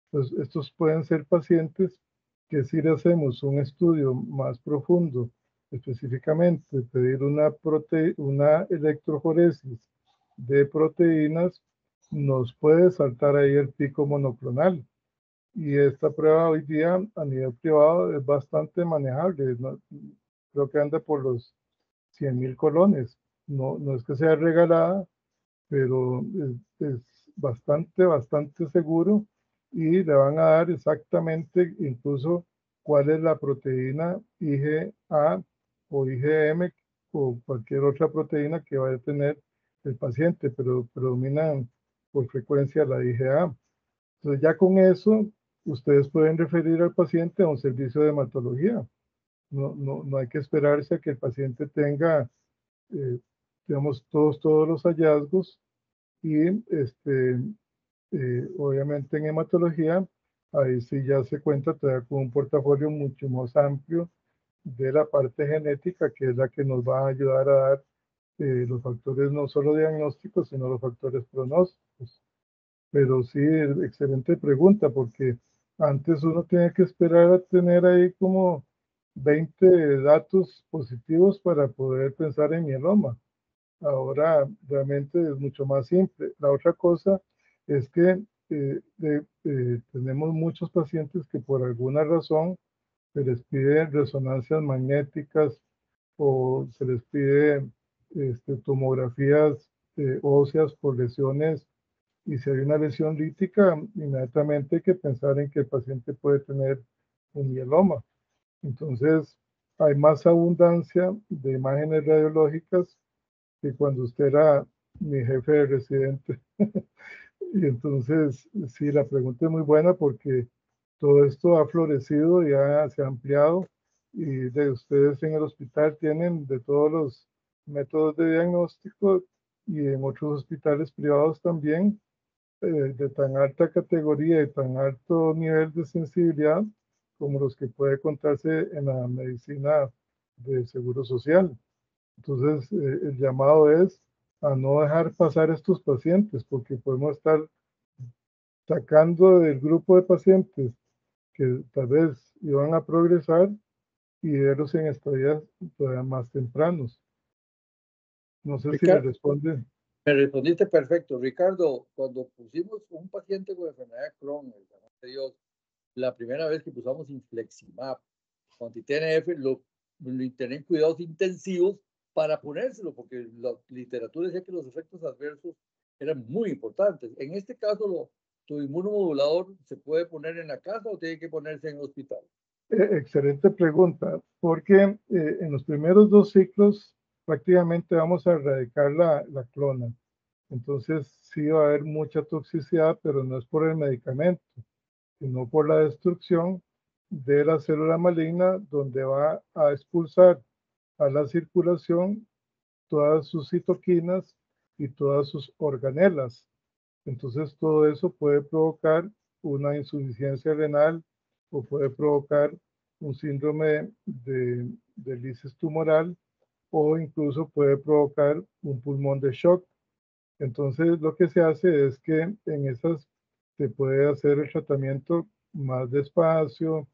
Entonces, estos pueden ser pacientes que si le hacemos un estudio más profundo, específicamente pedir una electroforesis de proteínas, nos puede saltar ahí el pico monoclonal. Y esta prueba hoy día a nivel privado es bastante manejable, ¿no? Creo que anda por los 100.000 colones. No es que sea regalada, pero es bastante seguro y le van a dar exactamente incluso cuál es la proteína IgA o IgM o cualquier otra proteína que vaya a tener el paciente, pero predominan por frecuencia la IgA. Entonces ya con eso ustedes pueden referir al paciente a un servicio de hematología. No hay que esperarse a que el paciente tenga, digamos, todos los hallazgos y obviamente en hematología, ahí sí ya se cuenta todavía con un portafolio mucho más amplio de la parte genética, que es la que nos va a ayudar a dar los factores no solo diagnósticos, sino los factores pronósticos. Pero sí, excelente pregunta, porque antes uno tiene que esperar a tener ahí como 20 datos positivos para poder pensar en mieloma. Ahora realmente es mucho más simple. La otra cosa es que tenemos muchos pacientes que por alguna razón se les pide resonancias magnéticas o se les pide tomografías óseas por lesiones, y si hay una lesión lítica, inmediatamente hay que pensar en que el paciente puede tener un mieloma. Entonces, hay más abundancia de imágenes radiológicas que cuando usted era mi jefe de residente. Y entonces, sí, la pregunta es muy buena porque todo esto ha florecido y se ha ampliado, y de ustedes en el hospital tienen de todos los métodos de diagnóstico, y en otros hospitales privados también, de tan alta categoría y tan alto nivel de sensibilidad como los que puede contarse en la medicina de seguro social. Entonces, el llamado es a no dejar pasar estos pacientes, porque podemos estar sacando del grupo de pacientes que tal vez iban a progresar y verlos en estadios todavía más tempranos. No sé si le Ricardo, responde. me respondiste perfecto. Ricardo, cuando pusimos un paciente con enfermedad de Crohn, gracias a Dios, la primera vez que pusimos infliximab con TNF, lo tenían cuidados intensivos para ponérselo, porque la literatura decía que los efectos adversos eran muy importantes. En este caso, ¿tu inmunomodulador se puede poner en la casa o tiene que ponerse en el hospital? Excelente pregunta, porque en los primeros 2 ciclos prácticamente vamos a erradicar la clona. Entonces sí va a haber mucha toxicidad, pero no es por el medicamento, sino por la destrucción de la célula maligna, donde va a expulsar a la circulación todas sus citoquinas y todas sus organelas. Entonces todo eso puede provocar una insuficiencia renal o puede provocar un síndrome de lisis tumoral, o incluso puede provocar un pulmón de shock. Entonces lo que se hace es que en esas se puede hacer el tratamiento más despacio,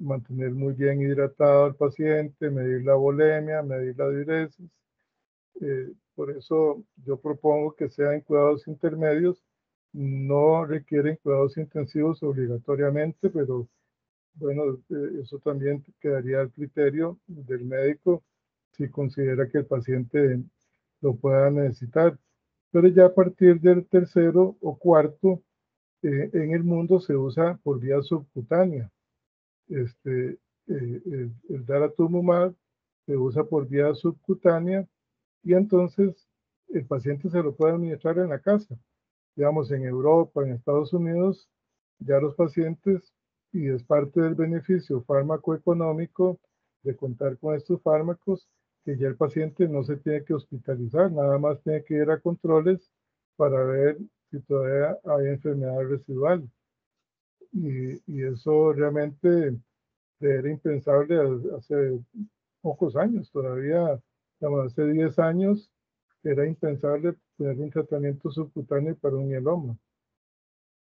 mantener muy bien hidratado al paciente, medir la volemia, medir la diuresis. Por eso yo propongo que sean cuidados intermedios, no requieren cuidados intensivos obligatoriamente, pero bueno, eso también quedaría al criterio del médico si considera que el paciente lo pueda necesitar. Pero ya a partir del tercero o cuarto, en el mundo se usa por vía subcutánea. El daratumumab se usa por vía subcutánea, y entonces el paciente se lo puede administrar en la casa. Digamos, en Europa, en Estados Unidos, ya los pacientes, y es parte del beneficio fármaco-económico de contar con estos fármacos, que ya el paciente no se tiene que hospitalizar, nada más tiene que ir a controles para ver si todavía hay enfermedad residual. Y eso realmente era impensable hace pocos años, todavía, digamos, hace 10 años era impensable tener un tratamiento subcutáneo para un mieloma.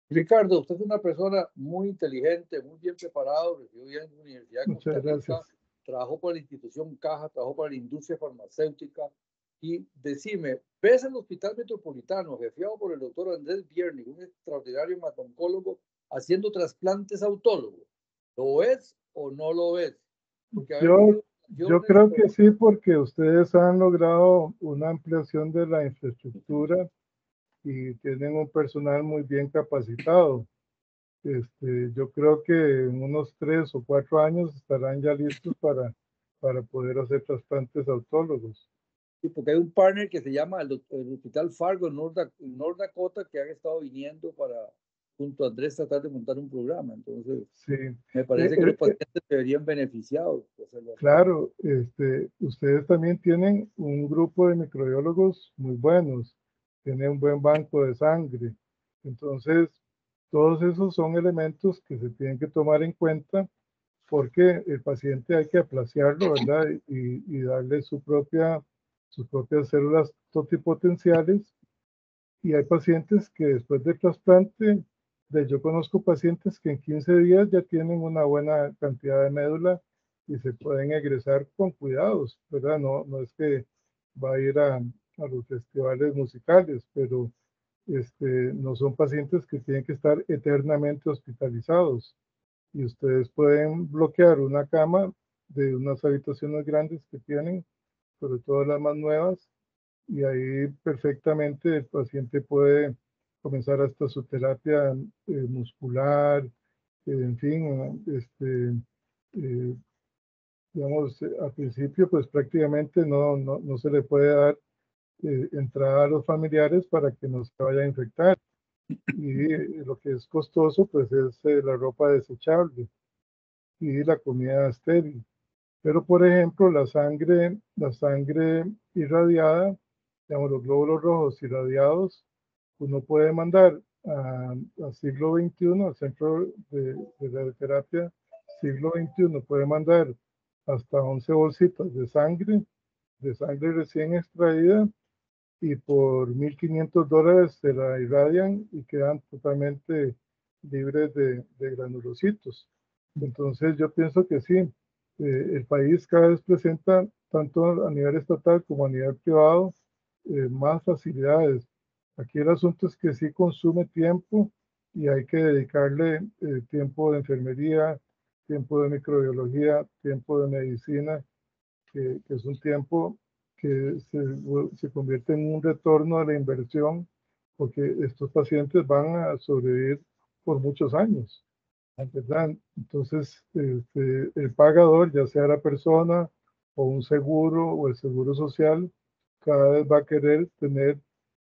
Ricardo, usted es una persona muy inteligente, muy bien preparado, recibió bien en la Universidad de Costa Muchas Rica, gracias. trabajó para la institución Caja, trabajó para la industria farmacéutica. Y decime, ¿ves el Hospital Metropolitano, jefiado por el doctor Andrés Biernig, un extraordinario hemato-oncólogo, haciendo trasplantes autólogos? ¿Lo ves o no lo ves? Porque Yo creo que sí, porque ustedes han logrado una ampliación de la infraestructura y tienen un personal muy bien capacitado. Yo creo que en unos 3 o 4 años estarán ya listos para poder hacer trasplantes autólogos. Sí, porque hay un partner que se llama el Hospital Fargo en North Dakota, que han estado viniendo para, junto a Andrés, tratar de montar un programa. Entonces, Sí. me parece que los pacientes se verían beneficiados. Claro, ustedes también tienen un grupo de microbiólogos muy buenos, tienen un buen banco de sangre. Entonces, todos esos son elementos que se tienen que tomar en cuenta, porque el paciente hay que aplaciarlo, ¿verdad? Y darle sus propias células totipotenciales. Y hay pacientes que después del trasplante, yo conozco pacientes que en 15 días ya tienen una buena cantidad de médula y se pueden egresar con cuidados, ¿verdad? No es que va a ir a los festivales musicales, pero no son pacientes que tienen que estar eternamente hospitalizados. Y ustedes pueden bloquear una cama de unas habitaciones grandes que tienen, sobre todo las más nuevas, y ahí perfectamente el paciente puede comenzar hasta su terapia muscular, en fin, digamos, al principio pues prácticamente no se le puede dar entrada a los familiares para que no se vaya a infectar. Y lo que es costoso pues es la ropa desechable y la comida estéril. Pero por ejemplo la sangre irradiada, digamos, los glóbulos rojos irradiados, uno puede mandar a siglo XXI, al centro de radioterapia siglo XXI, puede mandar hasta 11 bolsitas de sangre recién extraída, y por $1.500 se la irradian y quedan totalmente libres de granulocitos. Entonces yo pienso que sí, el país cada vez presenta, tanto a nivel estatal como a nivel privado, más facilidades. Aquí el asunto es que sí consume tiempo y hay que dedicarle tiempo de enfermería, tiempo de microbiología, tiempo de medicina, que es un tiempo que se convierte en un retorno a la inversión, porque estos pacientes van a sobrevivir por muchos años, ¿verdad? Entonces, el pagador, ya sea la persona o un seguro o el seguro social, cada vez va a querer tener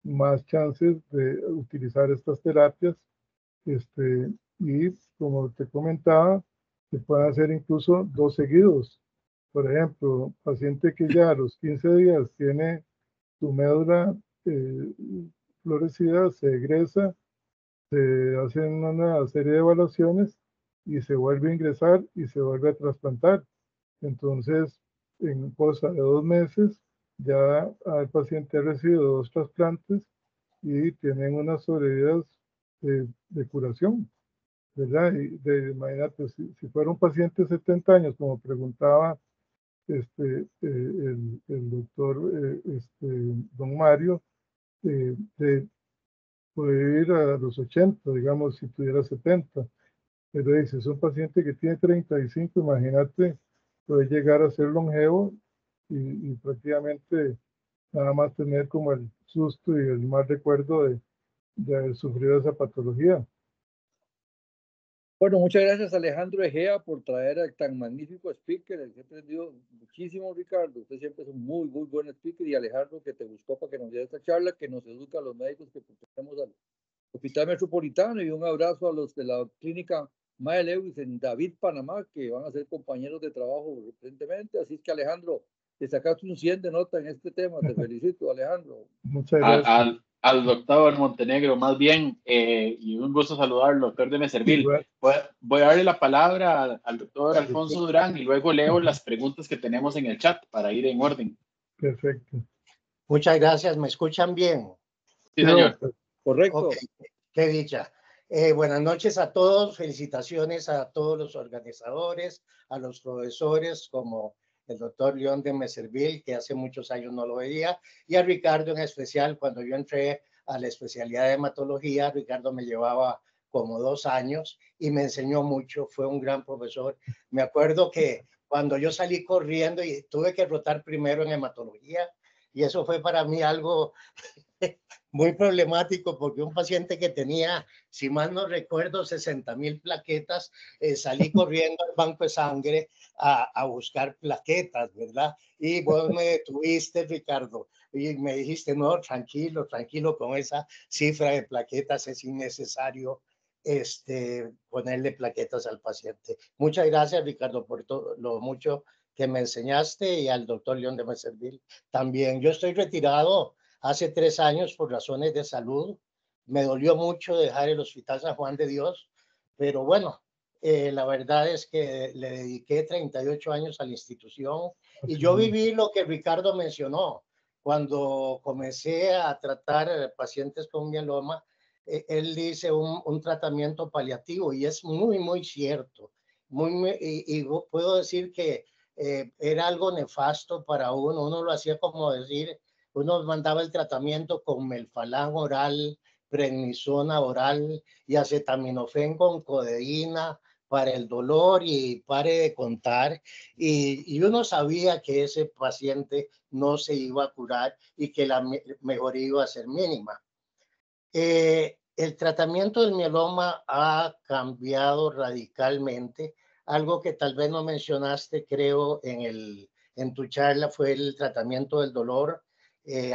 más chances de utilizar estas terapias, y como te comentaba, se pueden hacer incluso 2 seguidos. Por ejemplo, paciente que ya a los 15 días tiene su médula eh, florecida, se egresa, se hacen una serie de evaluaciones y se vuelve a ingresar y se vuelve a trasplantar. Entonces, en cosa de 2 meses, ya el paciente ha recibido 2 trasplantes y tienen unas sobrevidas de curación, ¿verdad? Imagínate, si fuera un paciente de 70 años, como preguntaba el doctor don Mario, puede ir a los 80, digamos, si tuviera 70. Pero dice, es un paciente que tiene 35, imagínate, puede llegar a ser longevo y prácticamente nada más tener como el susto y el mal recuerdo de haber sufrido esa patología. Bueno, muchas gracias Alejandro Egea por traer a tan magnífico speaker. He aprendido muchísimo, Ricardo. Usted siempre es un muy buen speaker, y Alejandro, que te buscó para que nos diera esta charla, que nos educa a los médicos que pertenecemos al Hospital Metropolitano, y un abrazo a los de la clínica Maya Lewis en David, Panamá, que van a ser compañeros de trabajo recientemente. Así es que, Alejandro, te sacaste un 100 de nota en este tema. Te felicito, Alejandro. Muchas gracias. Al doctor Montenegro, más bien, y un gusto saludarlo, doctor de Meservil. Voy a darle la palabra al doctor Alfonso Durán y luego leo las preguntas que tenemos en el chat para ir en orden. Perfecto. Muchas gracias. ¿Me escuchan bien? Sí, señor. Correcto. Okay. Qué dicha. Buenas noches a todos. Felicitaciones a todos los organizadores, a los profesores como el doctor León de Meservil, que hace muchos años no lo veía, y a Ricardo en especial. Cuando yo entré a la especialidad de hematología, Ricardo me llevaba como 2 años y me enseñó mucho. Fue un gran profesor. Me acuerdo que cuando yo salí corriendo y tuve que rotar primero en hematología, y eso fue para mí algo muy problemático, porque un paciente que tenía, si mal no recuerdo, 60,000 plaquetas, salí corriendo al banco de sangre a buscar plaquetas, ¿verdad? Y vos me detuviste, Ricardo, y me dijiste, no, tranquilo, con esa cifra de plaquetas es innecesario ponerle plaquetas al paciente. Muchas gracias, Ricardo, por todo lo mucho que me enseñaste, y al doctor León de Meservil también. Yo estoy retirado hace 3 años por razones de salud. Me dolió mucho dejar el Hospital San Juan de Dios, pero bueno, la verdad es que le dediqué 38 años a la institución, y yo viví lo que Ricardo mencionó. Cuando comencé a tratar pacientes con mieloma, él dice un tratamiento paliativo, y es muy cierto. Y puedo decir que era algo nefasto para uno. Uno lo hacía como decir, uno mandaba el tratamiento con melfalán oral, prednisona oral y acetaminofén con codeína para el dolor y pare de contar. Y uno sabía que ese paciente no se iba a curar y que la mejoría iba a ser mínima. El tratamiento del mieloma ha cambiado radicalmente. Algo que tal vez no mencionaste, creo, en tu charla fue el tratamiento del dolor.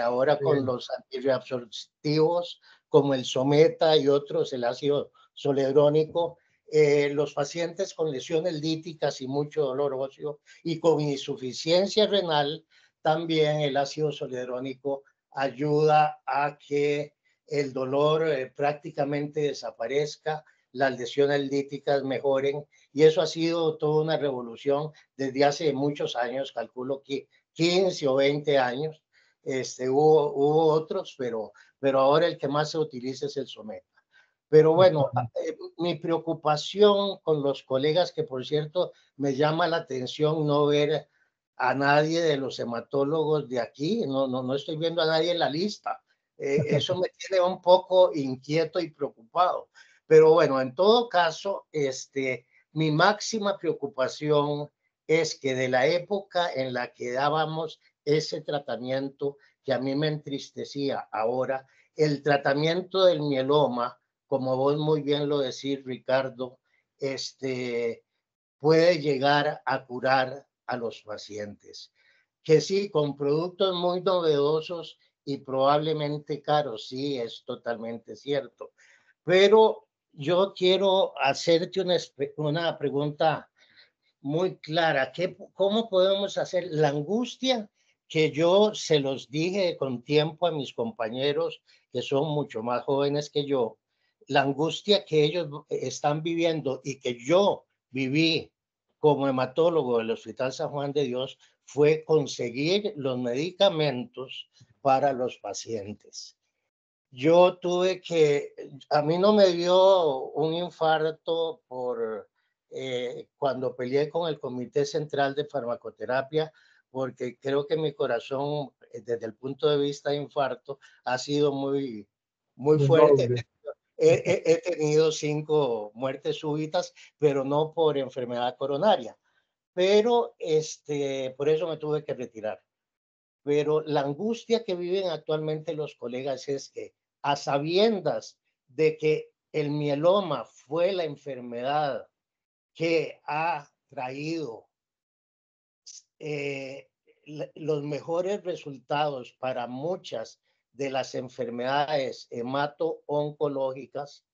Ahora con los antirreabsortivos como el Someta y otros, el ácido zoledrónico, los pacientes con lesiones líticas y mucho dolor óseo y con insuficiencia renal, también el ácido zoledrónico ayuda a que el dolor prácticamente desaparezca, las lesiones líticas mejoren, y eso ha sido toda una revolución desde hace muchos años, calculo que 15 o 20 años. Hubo otros, pero ahora el que más se utiliza es el Someta. Pero bueno, mi preocupación con los colegas, que por cierto me llama la atención no ver a nadie de los hematólogos de aquí, no estoy viendo a nadie en la lista. Eso me tiene un poco inquieto y preocupado. Pero bueno, en todo caso, mi máxima preocupación es que de la época en la que dábamos ese tratamiento que a mí me entristecía, ahora el tratamiento del mieloma, como vos muy bien lo decís, Ricardo, puede llegar a curar a los pacientes. Que sí, con productos muy novedosos y probablemente caros, sí, es totalmente cierto. Pero yo quiero hacerte una pregunta muy clara. ¿Cómo podemos hacer la angustia que yo se los dije con tiempo a mis compañeros que son mucho más jóvenes que yo? La angustia que ellos están viviendo y que yo viví como hematólogo del Hospital San Juan de Dios fue conseguir los medicamentos para los pacientes. Yo a mí no me dio un infarto cuando peleé con el Comité Central de Farmacoterapia, porque creo que mi corazón, desde el punto de vista de infarto, ha sido muy, muy fuerte. He tenido 5 muertes súbitas, pero no por enfermedad coronaria. Pero por eso me tuve que retirar. Pero la angustia que viven actualmente los colegas es que, a sabiendas de que el mieloma fue la enfermedad que ha traído los mejores resultados para muchas de las enfermedades hemato-oncológicas,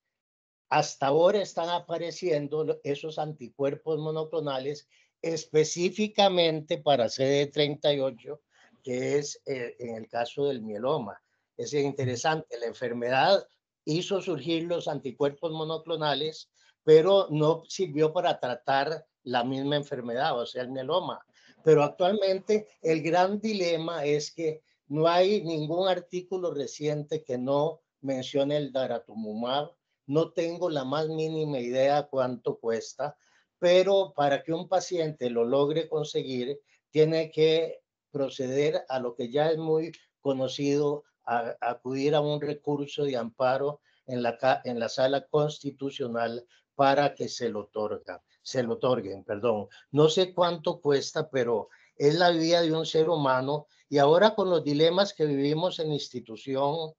hasta ahora están apareciendo esos anticuerpos monoclonales específicamente para CD38, que es en el caso del mieloma. Es interesante, la enfermedad hizo surgir los anticuerpos monoclonales, pero no sirvió para tratar la misma enfermedad, o sea, el mieloma. Pero actualmente el gran dilema es que no hay ningún artículo reciente que no mencione el daratumumab. No tengo la más mínima idea cuánto cuesta, pero para que un paciente lo logre conseguir, tiene que proceder a lo que ya es muy conocido, a acudir a un recurso de amparo en la sala constitucional para que se lo otorguen. No sé cuánto cuesta, pero es la vida de un ser humano, y ahora con los dilemas que vivimos en la institución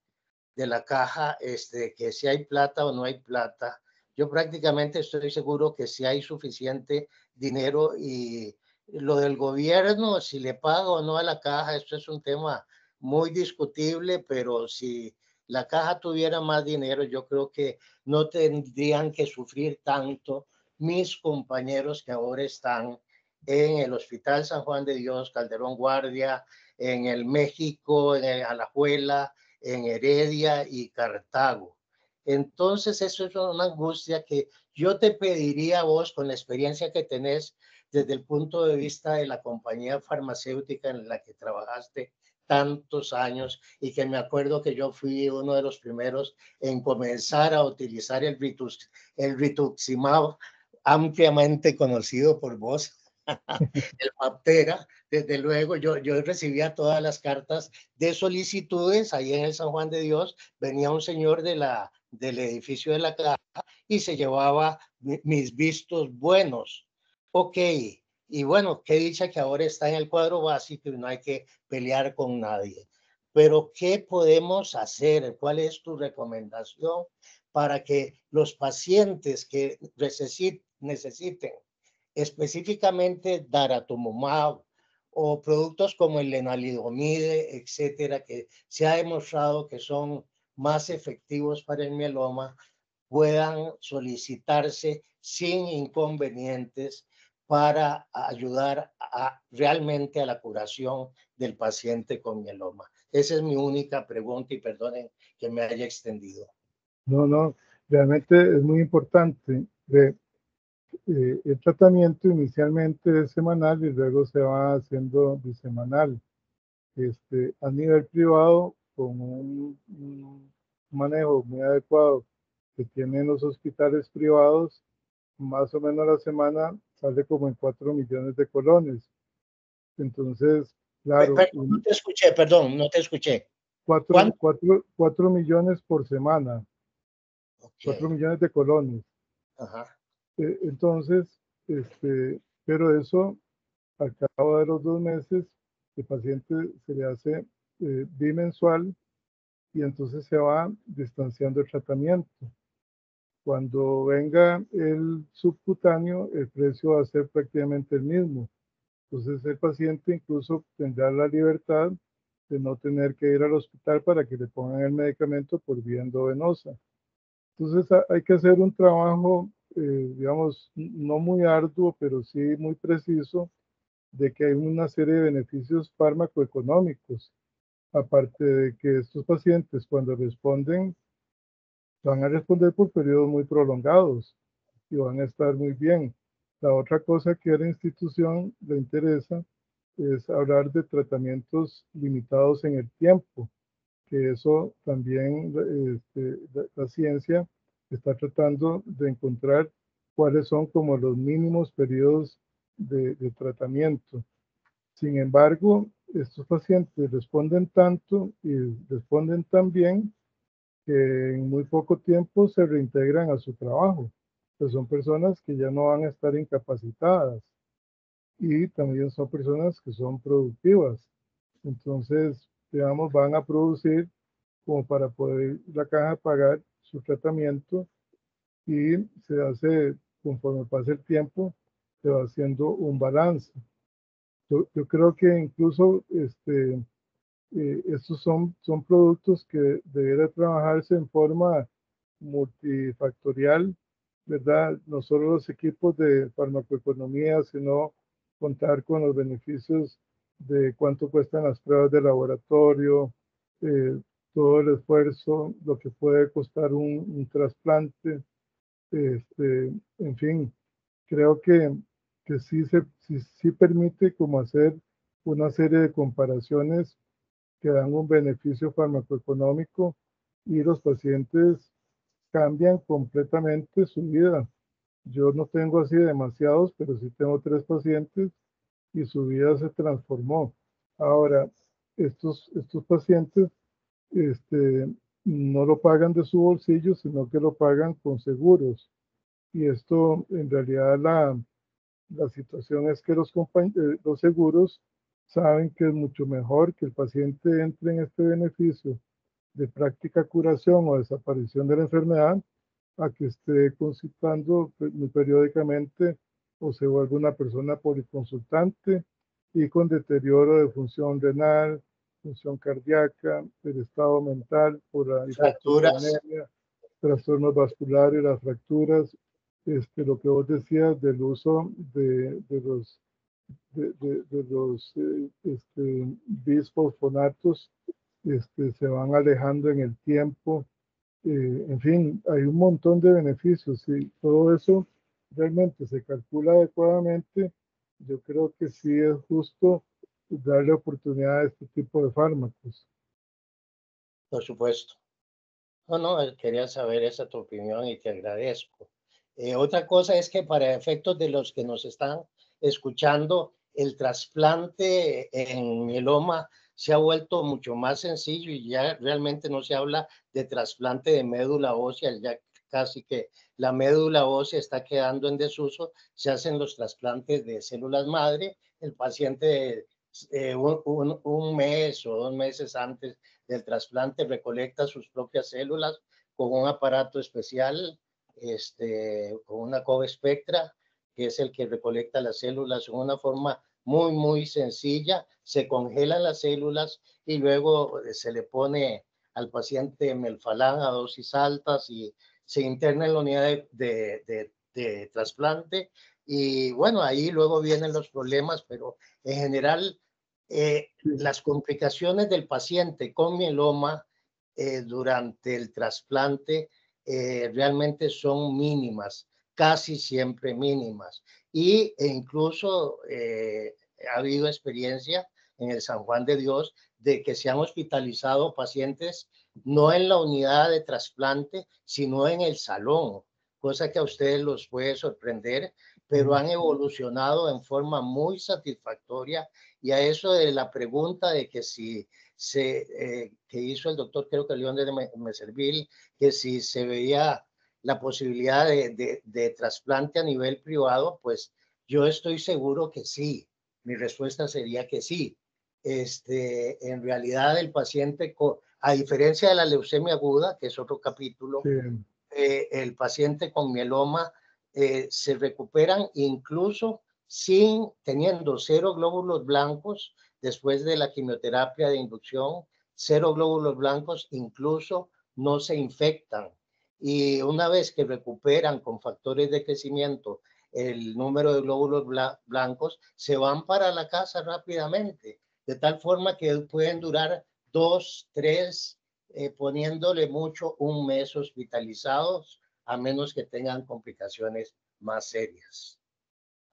de la caja, que si hay plata o no hay plata, yo prácticamente estoy seguro que si hay suficiente dinero, y lo del gobierno, si le paga o no a la caja, esto es un tema muy discutible, pero si la caja tuviera más dinero, yo creo que no tendrían que sufrir tanto mis compañeros que ahora están en el Hospital San Juan de Dios, Calderón Guardia, en el México, en Alajuela, en Heredia y Cartago. Entonces, eso es una angustia que yo te pediría a vos, con la experiencia que tenés desde el punto de vista de la compañía farmacéutica en la que trabajaste tantos años, y que me acuerdo que yo fui uno de los primeros en comenzar a utilizar el rituximab, ampliamente conocido por vos. el Maptera, desde luego, yo recibía todas las cartas de solicitudes. Ahí en el San Juan de Dios venía un señor del edificio de la caja y se llevaba mis vistos buenos. Ok, y bueno, qué dicha que ahora está en el cuadro básico y no hay que pelear con nadie. Pero, ¿qué podemos hacer? ¿Cuál es tu recomendación para que los pacientes que necesiten específicamente daratumumab o productos como el lenalidomide, etcétera, que se ha demostrado que son más efectivos para el mieloma, puedan solicitarse sin inconvenientes para ayudar realmente a la curación del paciente con mieloma? Esa es mi única pregunta y perdonen que me haya extendido. No, no, realmente es muy importante. El tratamiento inicialmente es semanal y luego se va haciendo bisemanal. A nivel privado, con un manejo muy adecuado que tienen los hospitales privados, más o menos a la semana sale como en 4 millones de colones. Entonces, claro, No te escuché, perdón, no te escuché. 4 millones por semana, Okay. 4 millones de colones. Ajá. Entonces, pero eso, al cabo de los 2 meses, el paciente se le hace bimensual y entonces se va distanciando el tratamiento. Cuando venga el subcutáneo, el precio va a ser prácticamente el mismo. Entonces el paciente incluso tendrá la libertad de no tener que ir al hospital para que le pongan el medicamento por vía endovenosa. Entonces hay que hacer un trabajo, digamos, no muy arduo, pero sí muy preciso, de que hay una serie de beneficios farmacoeconómicos. Aparte de que estos pacientes, cuando responden, van a responder por periodos muy prolongados y van a estar muy bien. La otra cosa que a la institución le interesa es hablar de tratamientos limitados en el tiempo, que eso también la ciencia está tratando de encontrar cuáles son como los mínimos periodos de tratamiento. Sin embargo, estos pacientes responden tanto y responden tan bien que en muy poco tiempo se reintegran a su trabajo. Pues son personas que ya no van a estar incapacitadas y también son personas que son productivas. Entonces, digamos, van a producir como para poder la caja pagar su tratamiento y se hace, conforme pasa el tiempo, se va haciendo un balance. Yo creo que incluso estos son productos que debería trabajarse en forma multifactorial, ¿verdad? No solo los equipos de farmacoeconomía, sino contar con los beneficios de cuánto cuestan las pruebas de laboratorio, eh, todo el esfuerzo, lo que puede costar un trasplante, en fin, creo que sí permite como hacer una serie de comparaciones que dan un beneficio farmacoeconómico y los pacientes cambian completamente su vida. Yo no tengo así demasiados, pero sí tengo 3 pacientes y su vida se transformó. Ahora, estos pacientes no lo pagan de su bolsillo, sino que lo pagan con seguros. Y esto, en realidad, la situación es que los seguros saben que es mucho mejor que el paciente entre en este beneficio de práctica curación o desaparición de la enfermedad a que esté consultando muy periódicamente o se vuelva una persona policonsultante y con deterioro de función renal, función cardíaca, del estado mental por la Fracturas. hipertensión, trastornos vasculares, las fracturas, lo que vos decías del uso de los bisfosfonatos, se van alejando en el tiempo. En fin, hay un montón de beneficios y todo eso realmente se calcula adecuadamente. Yo creo que sí es justo darle oportunidad a este tipo de fármacos. Por supuesto. No, quería saber esa tu opinión y te agradezco. Otra cosa es que para efectos de los que nos están escuchando, el trasplante en mieloma se ha vuelto mucho más sencillo y ya realmente no se habla de trasplante de médula ósea, ya casi que la médula ósea está quedando en desuso, se hacen los trasplantes de células madre, el paciente un mes o 2 meses antes del trasplante recolecta sus propias células con un aparato especial, con una CoVespectra, que es el que recolecta las células en una forma muy sencilla, se congelan las células y luego se le pone al paciente melfalán a dosis altas y se interna en la unidad de trasplante. Y bueno, ahí luego vienen los problemas, pero en general las complicaciones del paciente con mieloma durante el trasplante realmente son mínimas, casi siempre mínimas. E incluso ha habido experiencia en el San Juan de Dios de que se han hospitalizado pacientes no en la unidad de trasplante, sino en el salón, cosa que a ustedes los puede sorprender, pero han evolucionado en forma muy satisfactoria. Y a eso de la pregunta de que si que hizo el doctor, creo que León de Meservil, que si se veía la posibilidad de trasplante a nivel privado, pues yo estoy seguro que sí. Mi respuesta sería que sí. En realidad el paciente, a diferencia de la leucemia aguda, que es otro capítulo, Sí. El paciente con mieloma se recuperan incluso teniendo 0 glóbulos blancos después de la quimioterapia de inducción, 0 glóbulos blancos, incluso no se infectan. Y una vez que recuperan con factores de crecimiento el número de glóbulos blancos, se van para la casa rápidamente, de tal forma que pueden durar 2, 3, poniéndole mucho, 1 mes hospitalizados, a menos que tengan complicaciones más serias.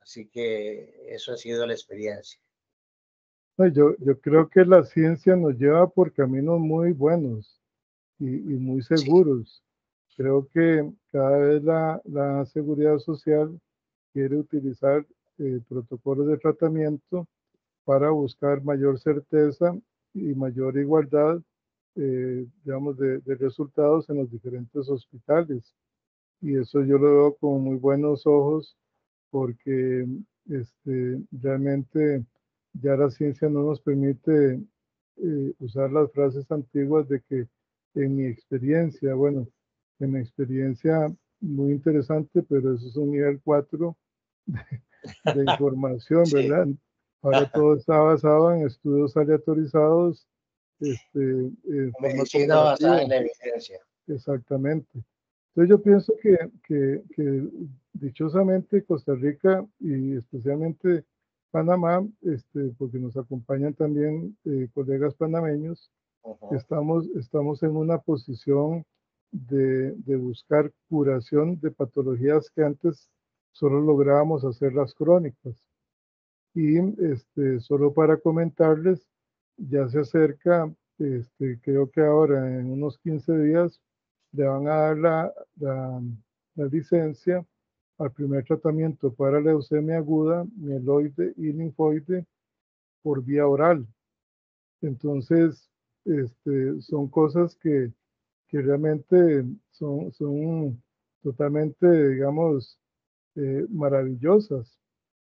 Así que eso ha sido la experiencia. Yo creo que la ciencia nos lleva por caminos muy buenos y muy seguros. Sí. Creo que cada vez la seguridad social quiere utilizar protocolos de tratamiento para buscar mayor certeza y mayor igualdad, digamos, de resultados en los diferentes hospitales. Y eso yo lo veo con muy buenos ojos porque realmente ya la ciencia no nos permite usar las frases antiguas de que en mi experiencia, bueno, en mi experiencia muy interesante, pero eso es un nivel 4 de información, sí. ¿Verdad? Ahora todo está basado en estudios aleatorizados, medicina basada en la evidencia. Exactamente. Entonces yo pienso que dichosamente Costa Rica y especialmente Panamá, porque nos acompañan también colegas panameños, estamos en una posición de buscar curación de patologías que antes solo lográbamos hacerlas crónicas. Y solo para comentarles, ya se acerca, creo que ahora en unos 15 días le van a dar la licencia al primer tratamiento para leucemia aguda, mieloide y linfoide por vía oral. Entonces, son cosas que realmente son totalmente, digamos, maravillosas.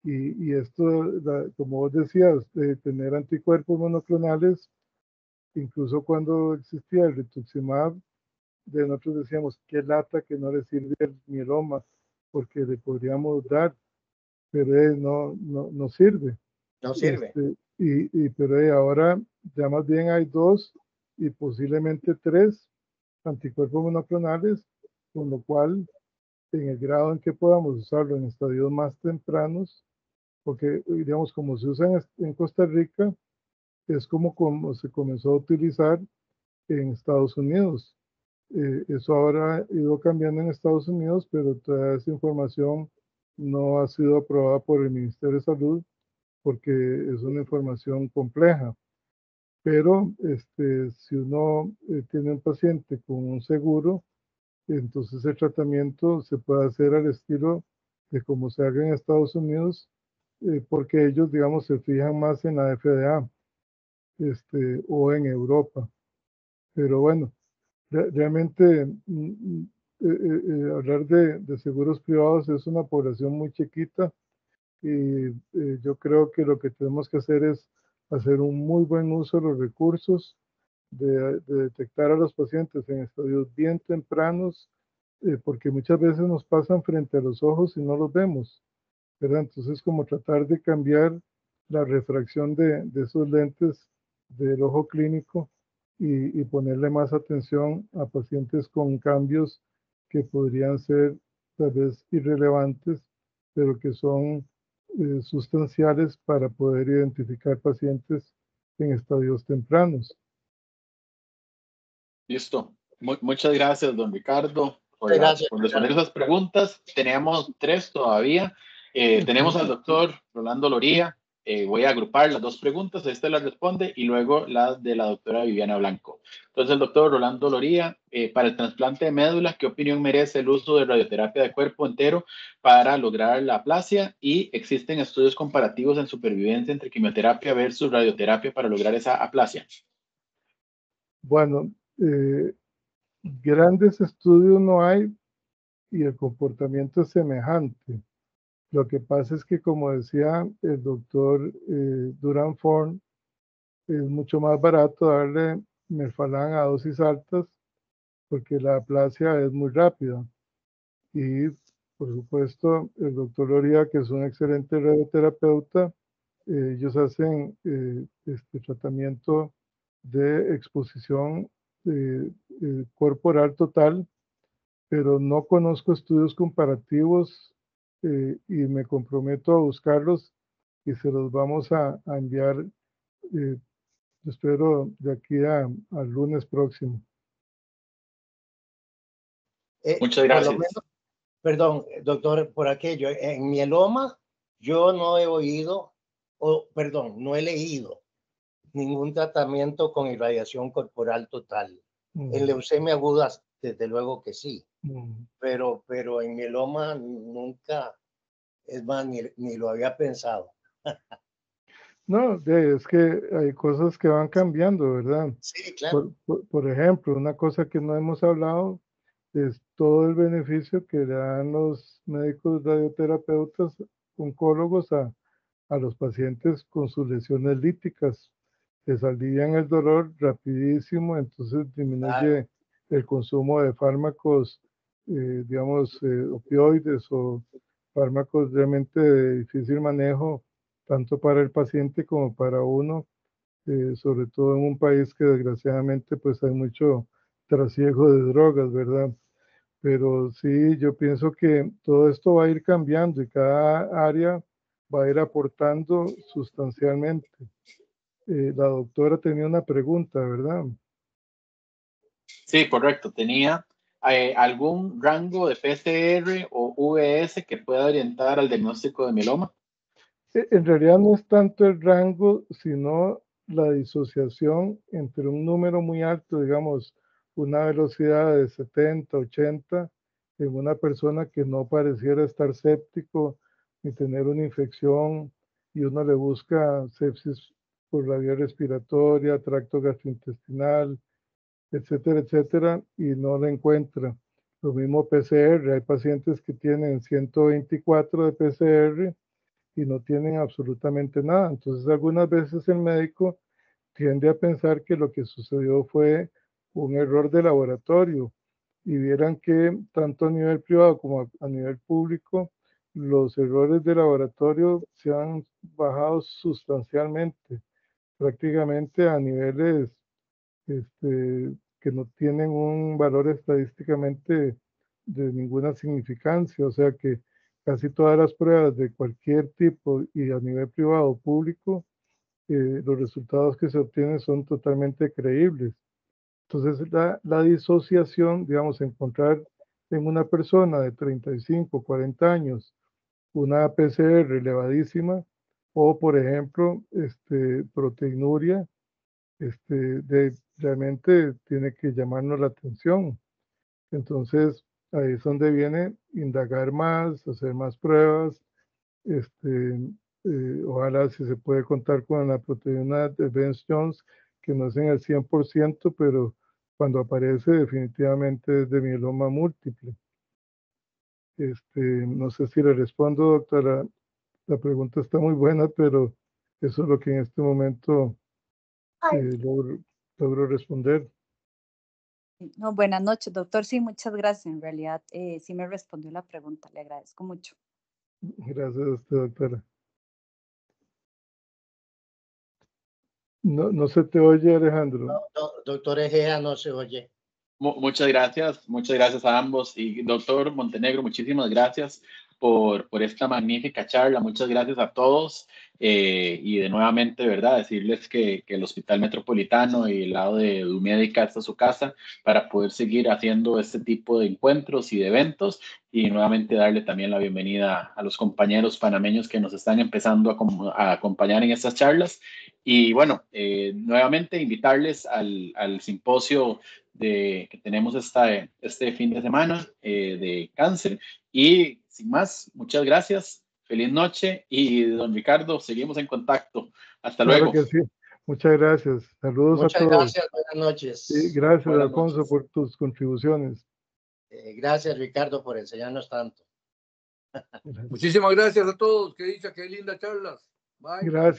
Y esto, como vos decías, de tener anticuerpos monoclonales, incluso cuando existía el rituximab, nosotros decíamos, qué lata que no le sirve el mieloma, porque le podríamos dar, pero no sirve. No sirve. Pero ahora ya más bien hay 2 y posiblemente 3 anticuerpos monoclonales, con lo cual, en el grado en que podamos usarlo en estadios más tempranos, porque digamos como se usa en Costa Rica, es como se comenzó a utilizar en Estados Unidos. Eso ahora ha ido cambiando en Estados Unidos, pero toda esa información no ha sido aprobada por el Ministerio de Salud porque es una información compleja. Pero si uno tiene un paciente con un seguro, entonces el tratamiento se puede hacer al estilo de como se haga en Estados Unidos, porque ellos, digamos, se fijan más en la FDA o en Europa. Pero bueno, realmente hablar de seguros privados es una población muy chiquita y yo creo que lo que tenemos que hacer es hacer un muy buen uso de los recursos, de detectar a los pacientes en estadios bien tempranos, porque muchas veces nos pasan frente a los ojos y no los vemos, ¿verdad? Entonces, como tratar de cambiar la refracción de esos lentes del ojo clínico y ponerle más atención a pacientes con cambios que podrían ser tal vez irrelevantes, pero que son sustanciales para poder identificar pacientes en estadios tempranos. Listo. Muchas gracias, don Ricardo, Gracias, por responder Ricardo. esas preguntas. Tenemos 3 todavía. Tenemos al doctor Rolando Loría. Voy a agrupar las 2 preguntas. Esta las responde y luego la de la doctora Viviana Blanco. Entonces, el doctor Rolando Loría, para el trasplante de médula, ¿qué opinión merece el uso de radioterapia de cuerpo entero para lograr la aplasia? Y existen estudios comparativos en supervivencia entre quimioterapia versus radioterapia para lograr esa aplasia. Bueno, grandes estudios no hay y el comportamiento es semejante. Lo que pasa es que, como decía el doctor Duran Forn, es mucho más barato darle Melphalan a dosis altas porque la aplasia es muy rápida. Y, por supuesto, el doctor Loría, que es un excelente radioterapeuta, ellos hacen tratamiento de exposición corporal total, pero no conozco estudios comparativos y me comprometo a buscarlos y se los vamos a enviar, espero, de aquí al lunes próximo. Muchas Por lo gracias. menos, perdón, doctor, por aquello, en mieloma yo no he oído, perdón, no he leído ningún tratamiento con irradiación corporal total. En leucemia aguda, desde luego que sí, pero en mieloma nunca, es más, ni lo había pensado. No, es que hay cosas que van cambiando, ¿verdad? Sí, claro. Por ejemplo, una cosa que no hemos hablado es todo el beneficio que le dan los médicos radioterapeutas oncólogos a los pacientes con sus lesiones líticas. Les alivian el dolor rapidísimo, entonces disminuye el consumo de fármacos, digamos, opioides o fármacos realmente de difícil manejo, tanto para el paciente como para uno, sobre todo en un país que desgraciadamente pues hay mucho trasiego de drogas, ¿verdad? Pero sí, yo pienso que todo esto va a ir cambiando y cada área va a ir aportando sustancialmente. La doctora tenía una pregunta, ¿verdad? Sí, correcto. Tenía algún rango de PCR o VS que pueda orientar al diagnóstico de mieloma. En realidad no es tanto el rango, sino la disociación entre un número muy alto, digamos, una velocidad de 70, 80, en una persona que no pareciera estar séptico ni tener una infección, y uno le busca sepsis por la vía respiratoria, tracto gastrointestinal, etcétera, etcétera, y no la encuentra. Lo mismo PCR, hay pacientes que tienen 124 de PCR y no tienen absolutamente nada. Entonces, algunas veces el médico tiende a pensar que lo que sucedió fue un error de laboratorio y vieran que tanto a nivel privado como a nivel público, los errores de laboratorio se han bajado sustancialmente, prácticamente a niveles que no tienen un valor estadísticamente de ninguna significancia, o sea que casi todas las pruebas de cualquier tipo y a nivel privado o público, los resultados que se obtienen son totalmente creíbles. Entonces, la disociación, digamos, encontrar en una persona de 35, 40 años una PCR elevadísima o, por ejemplo, proteinuria, realmente tiene que llamarnos la atención. Entonces, ahí es donde viene indagar más, hacer más pruebas, ojalá si se puede contar con la proteína de Bence-Jones, que no es en el 100%, pero cuando aparece definitivamente es de mieloma múltiple. No sé si le respondo, doctora. La pregunta está muy buena, pero eso es lo que en este momento logro responder. No, buenas noches, doctor. Sí, muchas gracias. En realidad, sí me respondió la pregunta. Le agradezco mucho. Gracias a usted, doctora. No se te oye, Alejandro. Doctor Egea, no se oye. Muchas gracias a ambos. Y doctor Montenegro, muchísimas gracias por esta magnífica charla. Muchas gracias a todos. Y de nuevamente, ¿verdad? Decirles que el Hospital Metropolitano y el lado de Dumédica está su casa para poder seguir haciendo este tipo de encuentros y de eventos. Y nuevamente darle también la bienvenida a los compañeros panameños que nos están empezando a acompañar en estas charlas. Y bueno, nuevamente invitarles al simposio que tenemos este fin de semana de cáncer. Y sin más, muchas gracias, feliz noche y don Ricardo, seguimos en contacto. Hasta luego. Claro que sí, muchas gracias. Saludos a todos. Muchas gracias, buenas noches. Y gracias, Buenas Alfonso, noches. por tus contribuciones. Gracias, Ricardo, por enseñarnos tanto. Gracias. Muchísimas gracias a todos. Qué dicha, qué linda charlas. Bye. Gracias.